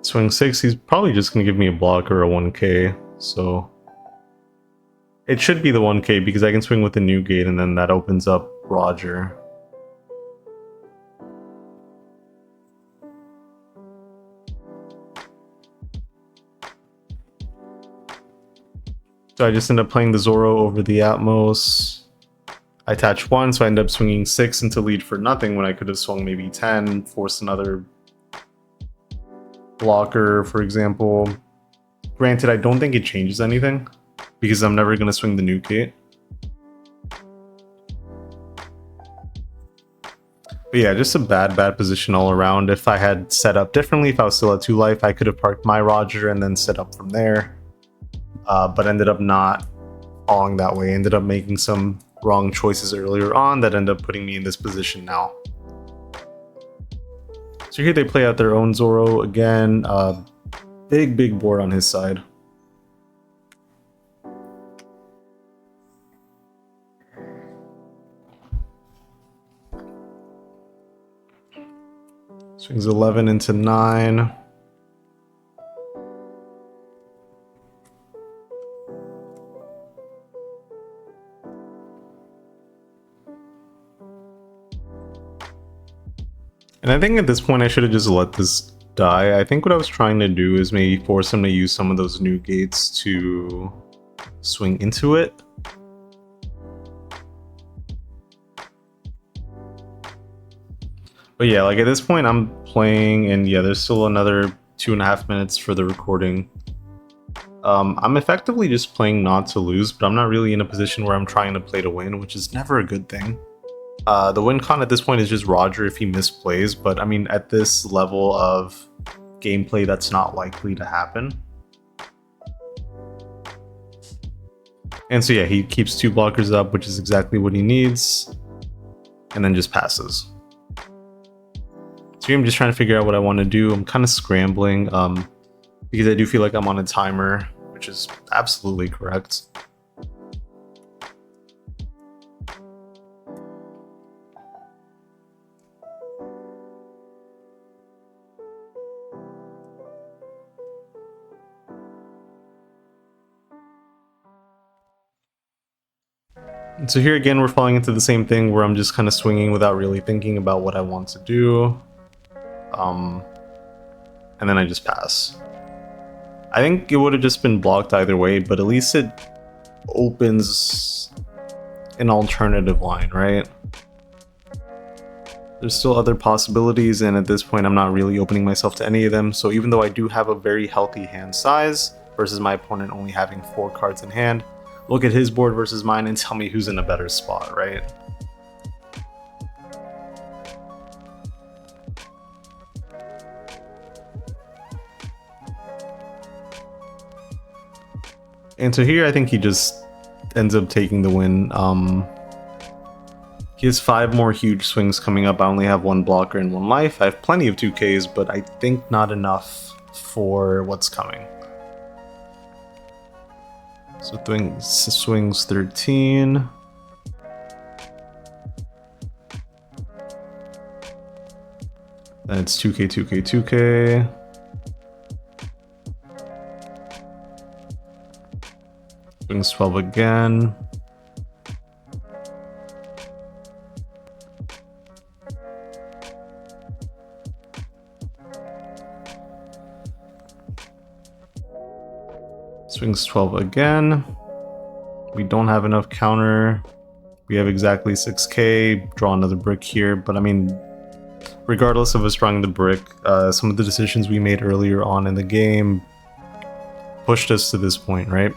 Swing 6, he's probably just going to give me a block or a 1k, so it should be the 1k because I can swing with the new gate and then that opens up Roger. So I just end up playing the Zoro over the Atmos. I attach 1, so I end up swinging 6 into lead for nothing when I could have swung maybe 10, forced another blocker, for example. Granted, I don't think it changes anything because I'm never going to swing the new gate. But yeah, just a bad position all around. If I had set up differently, if I was still at 2 life, I could have parked my Roger and then set up from there. But ended up not falling that way. Ended up making some wrong choices earlier on that ended up putting me in this position now. So here they play out their own Zoro again. Big board on his side. Swings 11 into 9. And I think at this point I should have just let this die. I think what I was trying to do is maybe force him to use some of those new gates to swing into it. But yeah, like at this point I'm playing and yeah, there's still another 2.5 minutes for the recording. I'm effectively just playing not to lose, but I'm not really in a position where I'm trying to play to win, which is never a good thing. The win con at this point is just Roger if he misplays, but I mean, at this level of gameplay, that's not likely to happen. And so yeah, he keeps 2 blockers up, which is exactly what he needs, and then just passes. So here I'm just trying to figure out what I want to do. I'm kind of scrambling because I do feel like I'm on a timer, which is absolutely correct. And so here again, we're falling into the same thing where I'm just kind of swinging without really thinking about what I want to do. And then I just pass. I think it would have just been blocked either way, but at least it opens an alternative line, right? There's still other possibilities, and at this point I'm not really opening myself to any of them. So even though I do have a very healthy hand size versus my opponent only having 4 cards in hand, look at his board versus mine and tell me who's in a better spot, right? And so here I think he just ends up taking the win. He has 5 more huge swings coming up. I only have 1 blocker and 1 life. I have plenty of 2Ks, but I think not enough for what's coming. So swings 13. Then it's 2K, 2K, 2K. Swings 12 again. Swings 12 again. We don't have enough counter. We have exactly 6K. Draw another brick here. But I mean, regardless of us drawing the brick, some of the decisions we made earlier on in the game pushed us to this point, right?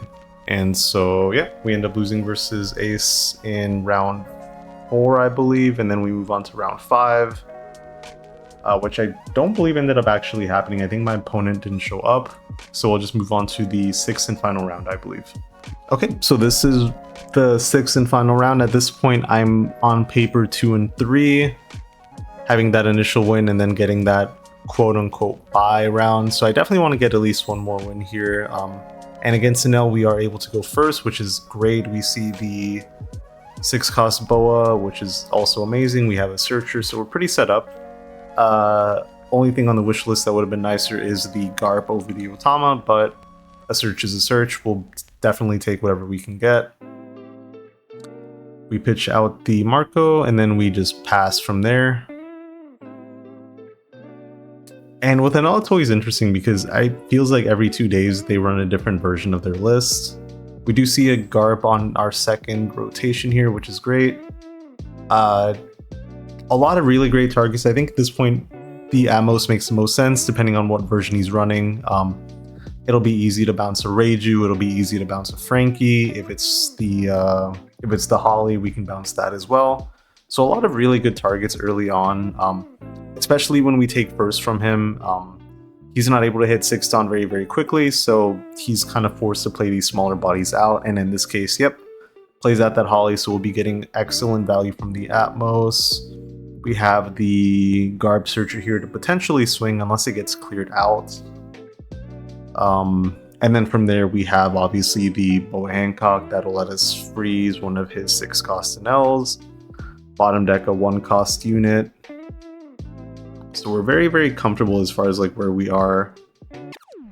And so yeah, we end up losing versus Ace in round 4, I believe, and then we move on to round 5, which I don't believe ended up actually happening. I think my opponent didn't show up, so we'll just move on to the 6th and final round, I believe. Okay, so this is the 6th and final round. At this point, I'm on paper 2-3, having that initial win and then getting that quote-unquote bye round. So I definitely want to get at least one more win here. And against Enel, we are able to go first, which is great. We see the 6-cost Boa, which is also amazing. We have a Searcher, so we're pretty set up. Only thing on the wish list that would have been nicer is the Garp over the Otama, but a search is a search. We'll definitely take whatever we can get. We pitch out the Marco, and then we just pass from there. And with Enel, it's always interesting because it feels like every 2 days they run a different version of their list. We do see a Garp on our 2nd rotation here, which is great. A lot of really great targets. I think at this point, the Atmos makes the most sense depending on what version he's running. It'll be easy to bounce a Reiju. It'll be easy to bounce a Frankie. If it's the Holly, we can bounce that as well. So a lot of really good targets early on, especially when we take first from him. He's not able to hit 6-ston very, very quickly, so he's kind of forced to play these smaller bodies out. And in this case, yep, plays out that Holly, so we'll be getting excellent value from the Atmos. We have the Garb Searcher here to potentially swing unless it gets cleared out. And then from there, we have obviously the Boa Hancock that'll let us freeze one of his 6-cost Enels. Bottom deck a 1-cost unit. So we're very, very comfortable as far as like where we are.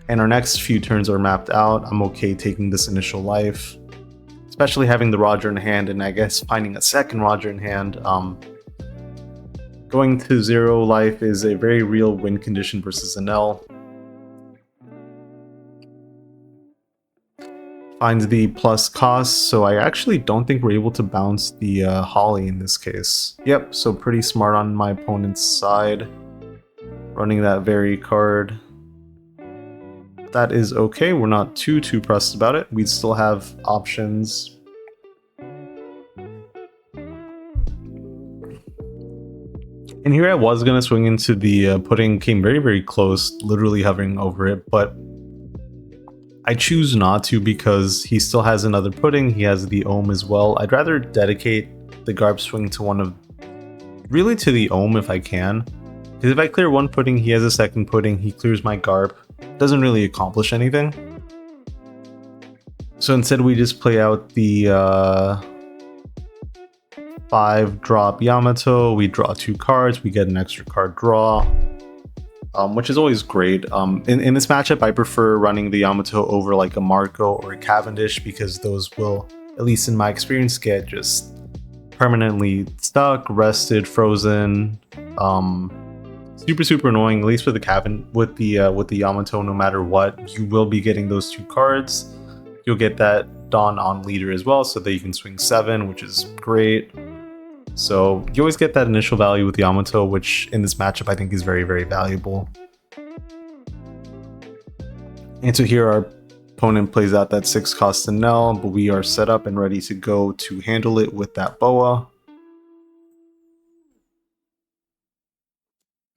And our next few turns are mapped out. I'm okay taking this initial life, especially having the Roger in hand, and I guess finding a second Roger in hand. Going to 0 life is a very real win condition versus Enel. Finds the plus cost, so I actually don't think we're able to bounce the Holly in this case. Yep, so pretty smart on my opponent's side, running that very card. That is okay, we're not too pressed about it. We still have options. And here I was gonna swing into the pudding, came very, very close, literally hovering over it, but I choose not to because he still has another pudding. He has the Ohm as well. I'd rather dedicate the Garb swing to really to the Ohm if I can. Because if I clear one pudding, he has a second pudding. He clears my Garb. Doesn't really accomplish anything. So instead we just play out the 5-drop Yamato. We draw 2 cards. We get an extra card draw. Which is always great. In this matchup, I prefer running the Yamato over like a Marco or a Cavendish because those will, at least in my experience, get just permanently stuck, rested, frozen. Super annoying. At least with the Yamato, no matter what, you will be getting those 2 cards. You'll get that Dawn on leader as well, so that you can swing 7, which is great. So you always get that initial value with Yamato, which in this matchup I think is very, very valuable. And so here our opponent plays out that 6-cost Enel, but we are set up and ready to go to handle it with that Boa.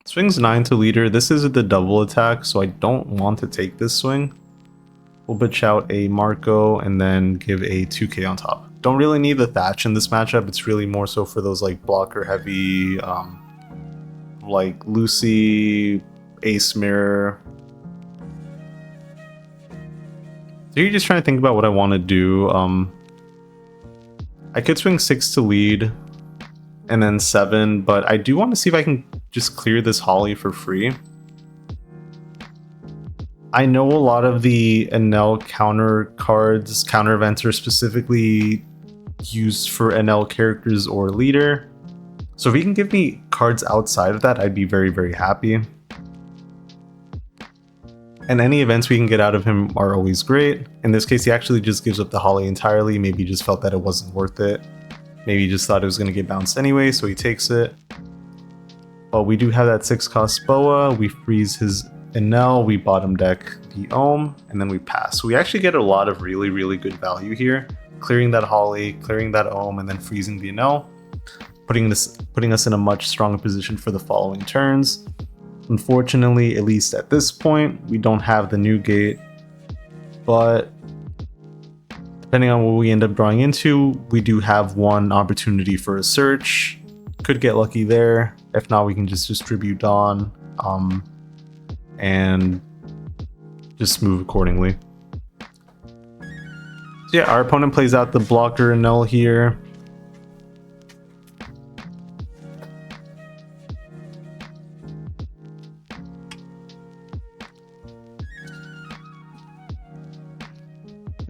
Swings 9 to leader. This is the double attack, so I don't want to take this swing. We'll bitch out a Marco and then give a 2k on top. Don't really need the Thatch in this matchup. It's really more so for those like blocker heavy, like Lucy, Ace Mirror. So you're just trying to think about what I want to do. I could swing 6 to lead and then 7, but I do want to see if I can just clear this Holly for free. I know a lot of the Enel counter cards, counter events are specifically used for Enel characters or leader. So if he can give me cards outside of that, I'd be very, very happy. And any events we can get out of him are always great. In this case, he actually just gives up the Holly entirely. Maybe he just felt that it wasn't worth it. Maybe he just thought it was going to get bounced anyway, so he takes it. But we do have that 6-cost Boa. We freeze his Enel. We bottom deck the Ohm, and then we pass. So we actually get a lot of really good value here, clearing that Holly, clearing that Ohm, and then freezing the Enel, putting us in a much stronger position for the following turns. Unfortunately, at least at this point, we don't have the new gate, but depending on what we end up drawing into, we do have one opportunity for a search. Could get lucky there. If not, we can just distribute on and just move accordingly. So yeah, our opponent plays out the blocker Enel here.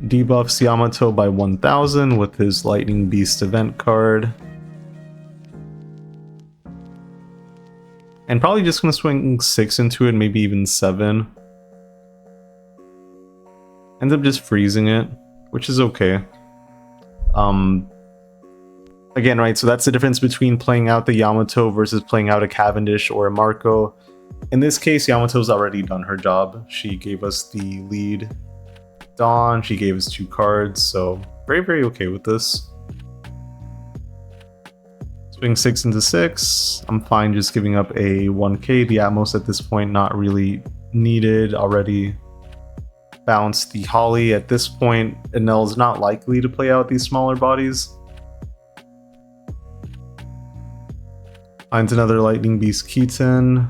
Debuffs Yamato by 1000 with his Lightning Beast event card. And probably just going to swing 6 into it, maybe even 7. Ends up just freezing it, which is okay. Again, right, so that's the difference between playing out the Yamato versus playing out a Cavendish or a Marco. In this case, Yamato's already done her job. She gave us the lead Dawn, she gave us 2 cards, so very okay with this. Swing 6 into 6. I'm fine just giving up a 1k. The Atmos at this point not really needed. Already bounced the Holly. At this point, Enel is not likely to play out these smaller bodies. Finds another Lightning Beast Keaton.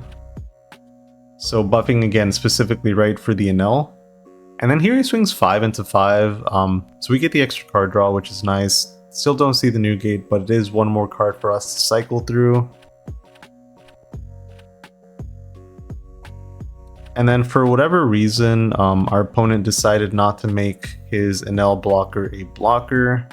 So buffing again specifically right for the Enel. And then here he swings 5 into 5, so we get the extra card draw, which is nice. Still don't see the new gate, but it is one more card for us to cycle through. And then for whatever reason, our opponent decided not to make his Enel blocker a blocker.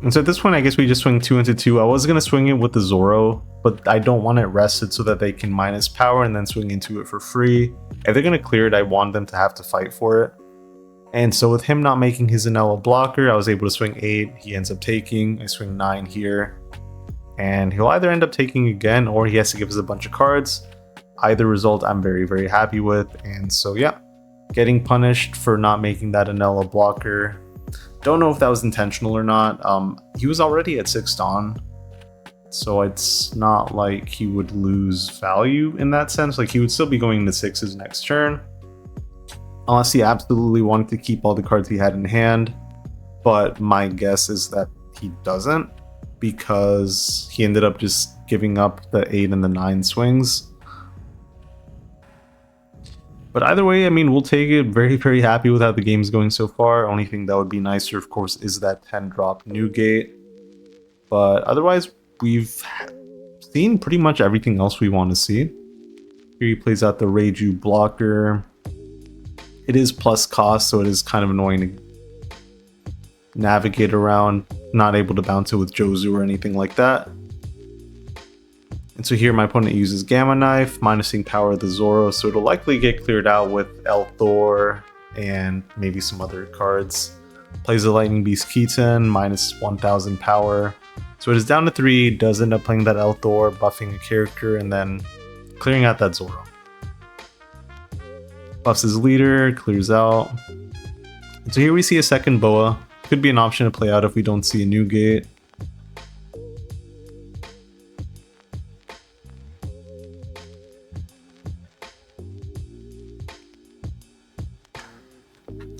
And so at this point, I guess we just swing 2 into 2. I was going to swing it with the Zoro, but I don't want it rested so that they can minus power and then swing into it for free. If they're going to clear it, I want them to have to fight for it. And so with him not making his Enel a blocker, I was able to swing 8. He ends up taking. I swing 9 here. And he'll either end up taking again or he has to give us a bunch of cards. Either result I'm very happy with. And so yeah, getting punished for not making that Enel a blocker. Don't know if that was intentional or not. He was already at 6 Dawn, so it's not like he would lose value in that sense. Like he would still be going into 6s next turn, unless he absolutely wanted to keep all the cards he had in hand. But my guess is that he doesn't, because he ended up just giving up the 8 and the 9 swings. But either way, I mean, we'll take it. Very happy with how the game's going so far. Only thing that would be nicer, of course, is that 10 drop new gate. But otherwise, we've seen pretty much everything else we want to see. Here he plays out the Reiju blocker. It is plus cost, so it is kind of annoying to navigate around. Not able to bounce it with Jozu or anything like that. And so here my opponent uses Gamma Knife, minusing power of the Zoro, so it'll likely get cleared out with El Thor and maybe some other cards. Plays the Lightning Beast Keaton, minus 1000 power. So it is down to 3, does end up playing that El Thor, buffing a character, and then clearing out that Zoro. Buffs his leader, clears out. And so here we see a second Boa. Could be an option to play out if we don't see a new gate.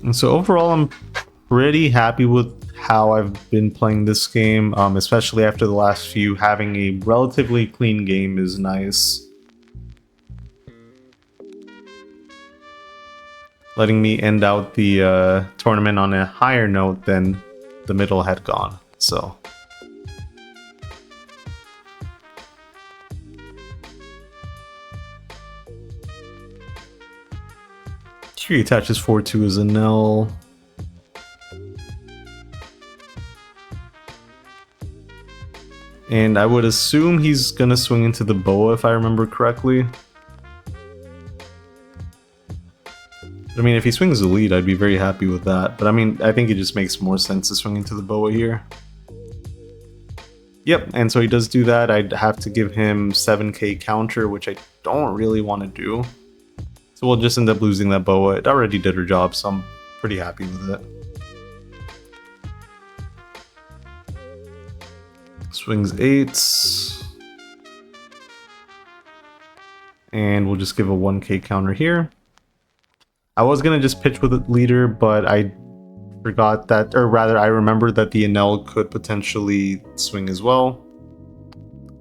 And so overall, I'm pretty happy with how I've been playing this game, especially after the last few. Having a relatively clean game is nice. Letting me end out the tournament on a higher note than the middle had gone. So here he attaches 4-2 as Enel. And I would assume he's gonna swing into the Boa if I remember correctly. I mean, if he swings the lead, I'd be very happy with that. But I mean, I think it just makes more sense to swing into the Boa here. Yep, and so he does do that. I'd have to give him 7k counter, which I don't really want to do. So we'll just end up losing that boa. It already did her job, so I'm pretty happy with it. Swings 8s. And we'll just give a 1k counter here. I was going to just pitch with a leader, but I forgot that, or rather I remembered that the Enel could potentially swing as well.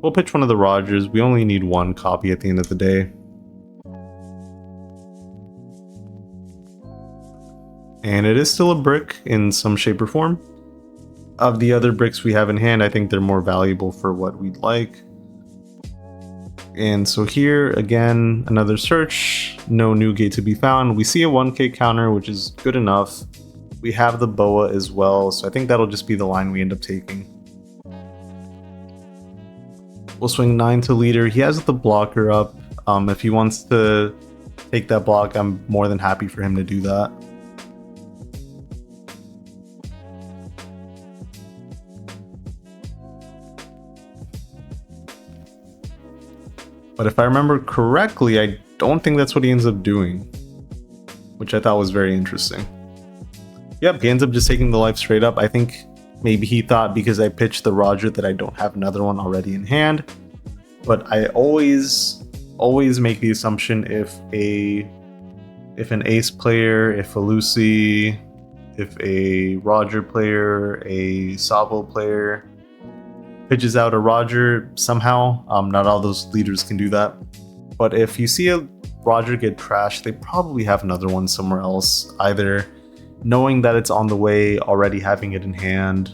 We'll pitch one of the Rogers. We only need one copy at the end of the day. And it is still a brick in some shape or form. Of the other bricks we have in hand, I think they're more valuable for what we'd like. And so here, again, another search. No new gate to be found. We see a 1k counter, which is good enough. We have the boa as well, so I think that'll just be the line we end up taking. We'll swing 9 to leader. He has the blocker up. If he wants to take that block, I'm more than happy for him to do that. But if I remember correctly, I don't think that's what he ends up doing, which I thought was very interesting. Yep, he ends up just taking the life straight up. I think maybe he thought because I pitched the Roger that I don't have another one already in hand. But I always make the assumption if an Ace player, if a Lucy, if a Roger player, a Sabo player pitches out a Roger somehow, not all those leaders can do that. But if you see a Roger get trashed, they probably have another one somewhere else, either knowing that it's on the way, already having it in hand.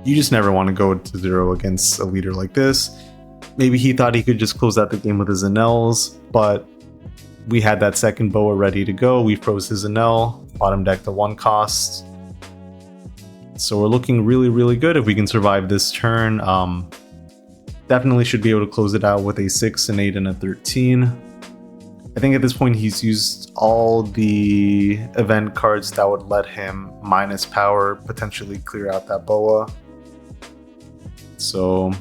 You just never want to go to 0 against a leader like this. Maybe he thought he could just close out the game with his Enels, but we had that second boa ready to go. We froze his Enel, bottom deck the 1 cost. So we're looking really, really good if we can survive this turn. Definitely should be able to close it out with a 6, an 8, and a 13. I think at this point he's used all the event cards that would let him minus power, potentially clear out that boa. So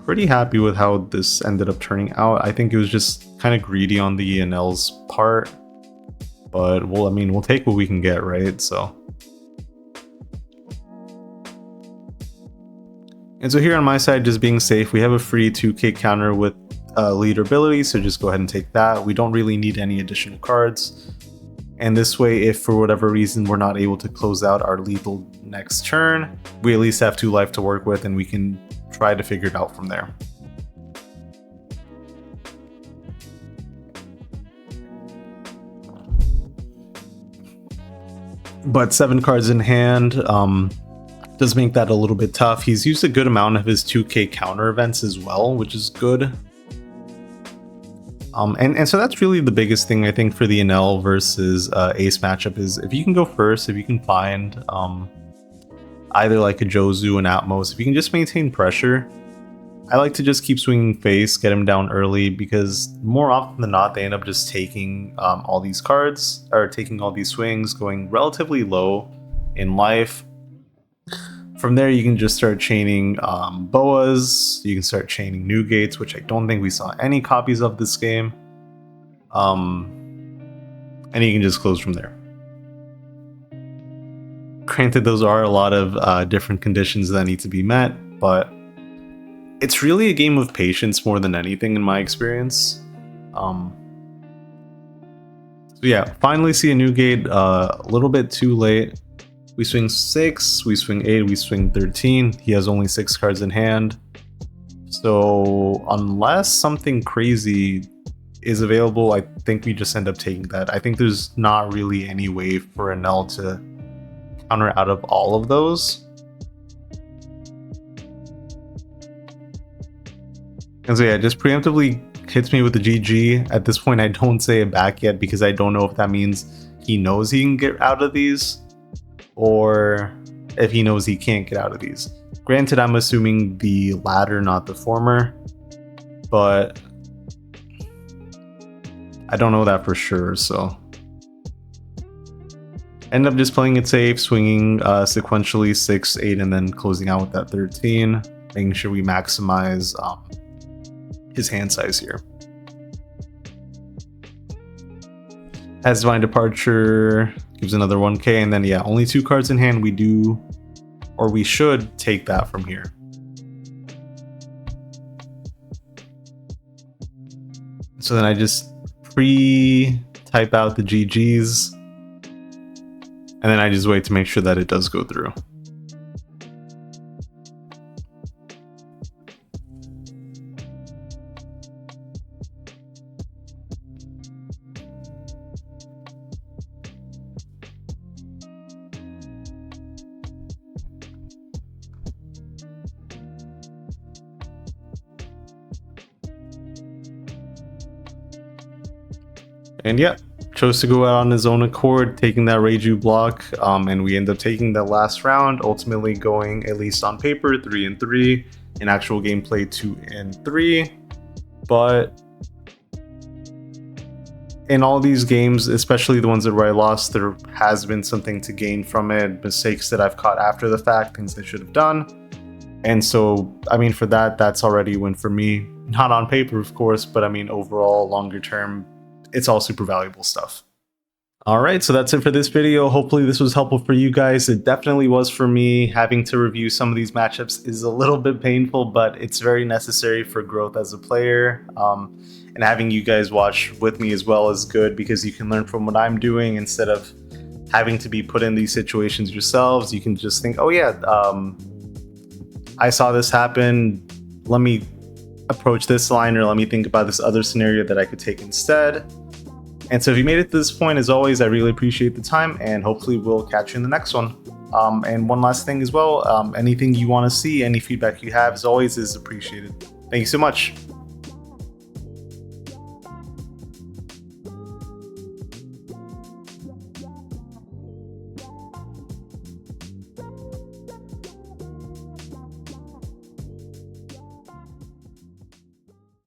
pretty happy with how this ended up turning out. I think it was just kind of greedy on the Enel's part, but well, I mean, we'll take what we can get, right? So. And so here on my side, just being safe, we have a free 2k counter with leader ability, so just go ahead and take that. We don't really need any additional cards. And this way, if for whatever reason we're not able to close out our lethal next turn, we at least have 2 life to work with and we can try to figure it out from there. But 7 cards in hand, does make that a little bit tough. He's used a good amount of his 2k counter events as well, which is good. And so that's really the biggest thing I think for the Enel versus Ace matchup is if you can go first, if you can find either like a Jozu and Atmos, if you can just maintain pressure. I like to just keep swinging face, get him down early, because more often than not they end up just taking all these cards, or taking all these swings, going relatively low in life. From there, you can just start chaining boas, you can start chaining new gates, which I don't think we saw any copies of this game. And you can just close from there. Granted, those are a lot of different conditions that need to be met, but it's really a game of patience more than anything in my experience. So yeah, finally see a new gate, a little bit too late. We swing 6, we swing 8, we swing 13. He has only 6 cards in hand. So unless something crazy is available, I think we just end up taking that. I think there's not really any way for Enel to counter out of all of those. And so yeah, just preemptively hits me with the GG. At this point, I don't say it back yet because I don't know if that means he knows he can get out of these, or if he knows he can't get out of these. Granted, I'm assuming the latter, not the former, but I don't know that for sure, so. End up just playing it safe, swinging sequentially 6, 8, and then closing out with that 13, making sure we maximize his hand size here. Has Divine Departure, gives another 1k, and then yeah, only 2 cards in hand. We do, or we should take that from here. So then I just pre-type out the GGs, and then I just wait to make sure that it does go through. And yeah, chose to go out on his own accord, taking that Reiju block, and we end up taking that last round, ultimately going, at least on paper, 3-3, in actual gameplay 2-3. But in all these games, especially the ones where I lost, there has been something to gain from it, mistakes that I've caught after the fact, things I should have done. And so, I mean, for that, that's already a win for me. Not on paper, of course, but I mean, overall, longer term, it's all super valuable stuff. All right, so that's it for this video. Hopefully this was helpful for you guys. It definitely was for me. Having to review some of these matchups is a little bit painful, but it's very necessary for growth as a player. And having you guys watch with me as well is good, because you can learn from what I'm doing instead of having to be put in these situations yourselves. You can just think, oh yeah, I saw this happen. Let me approach this line, or let me think about this other scenario that I could take instead. And so if you made it to this point, as always, I really appreciate the time, and hopefully we'll catch you in the next one. And one last thing as well, anything you want to see, any feedback you have, as always, is appreciated. Thank you so much.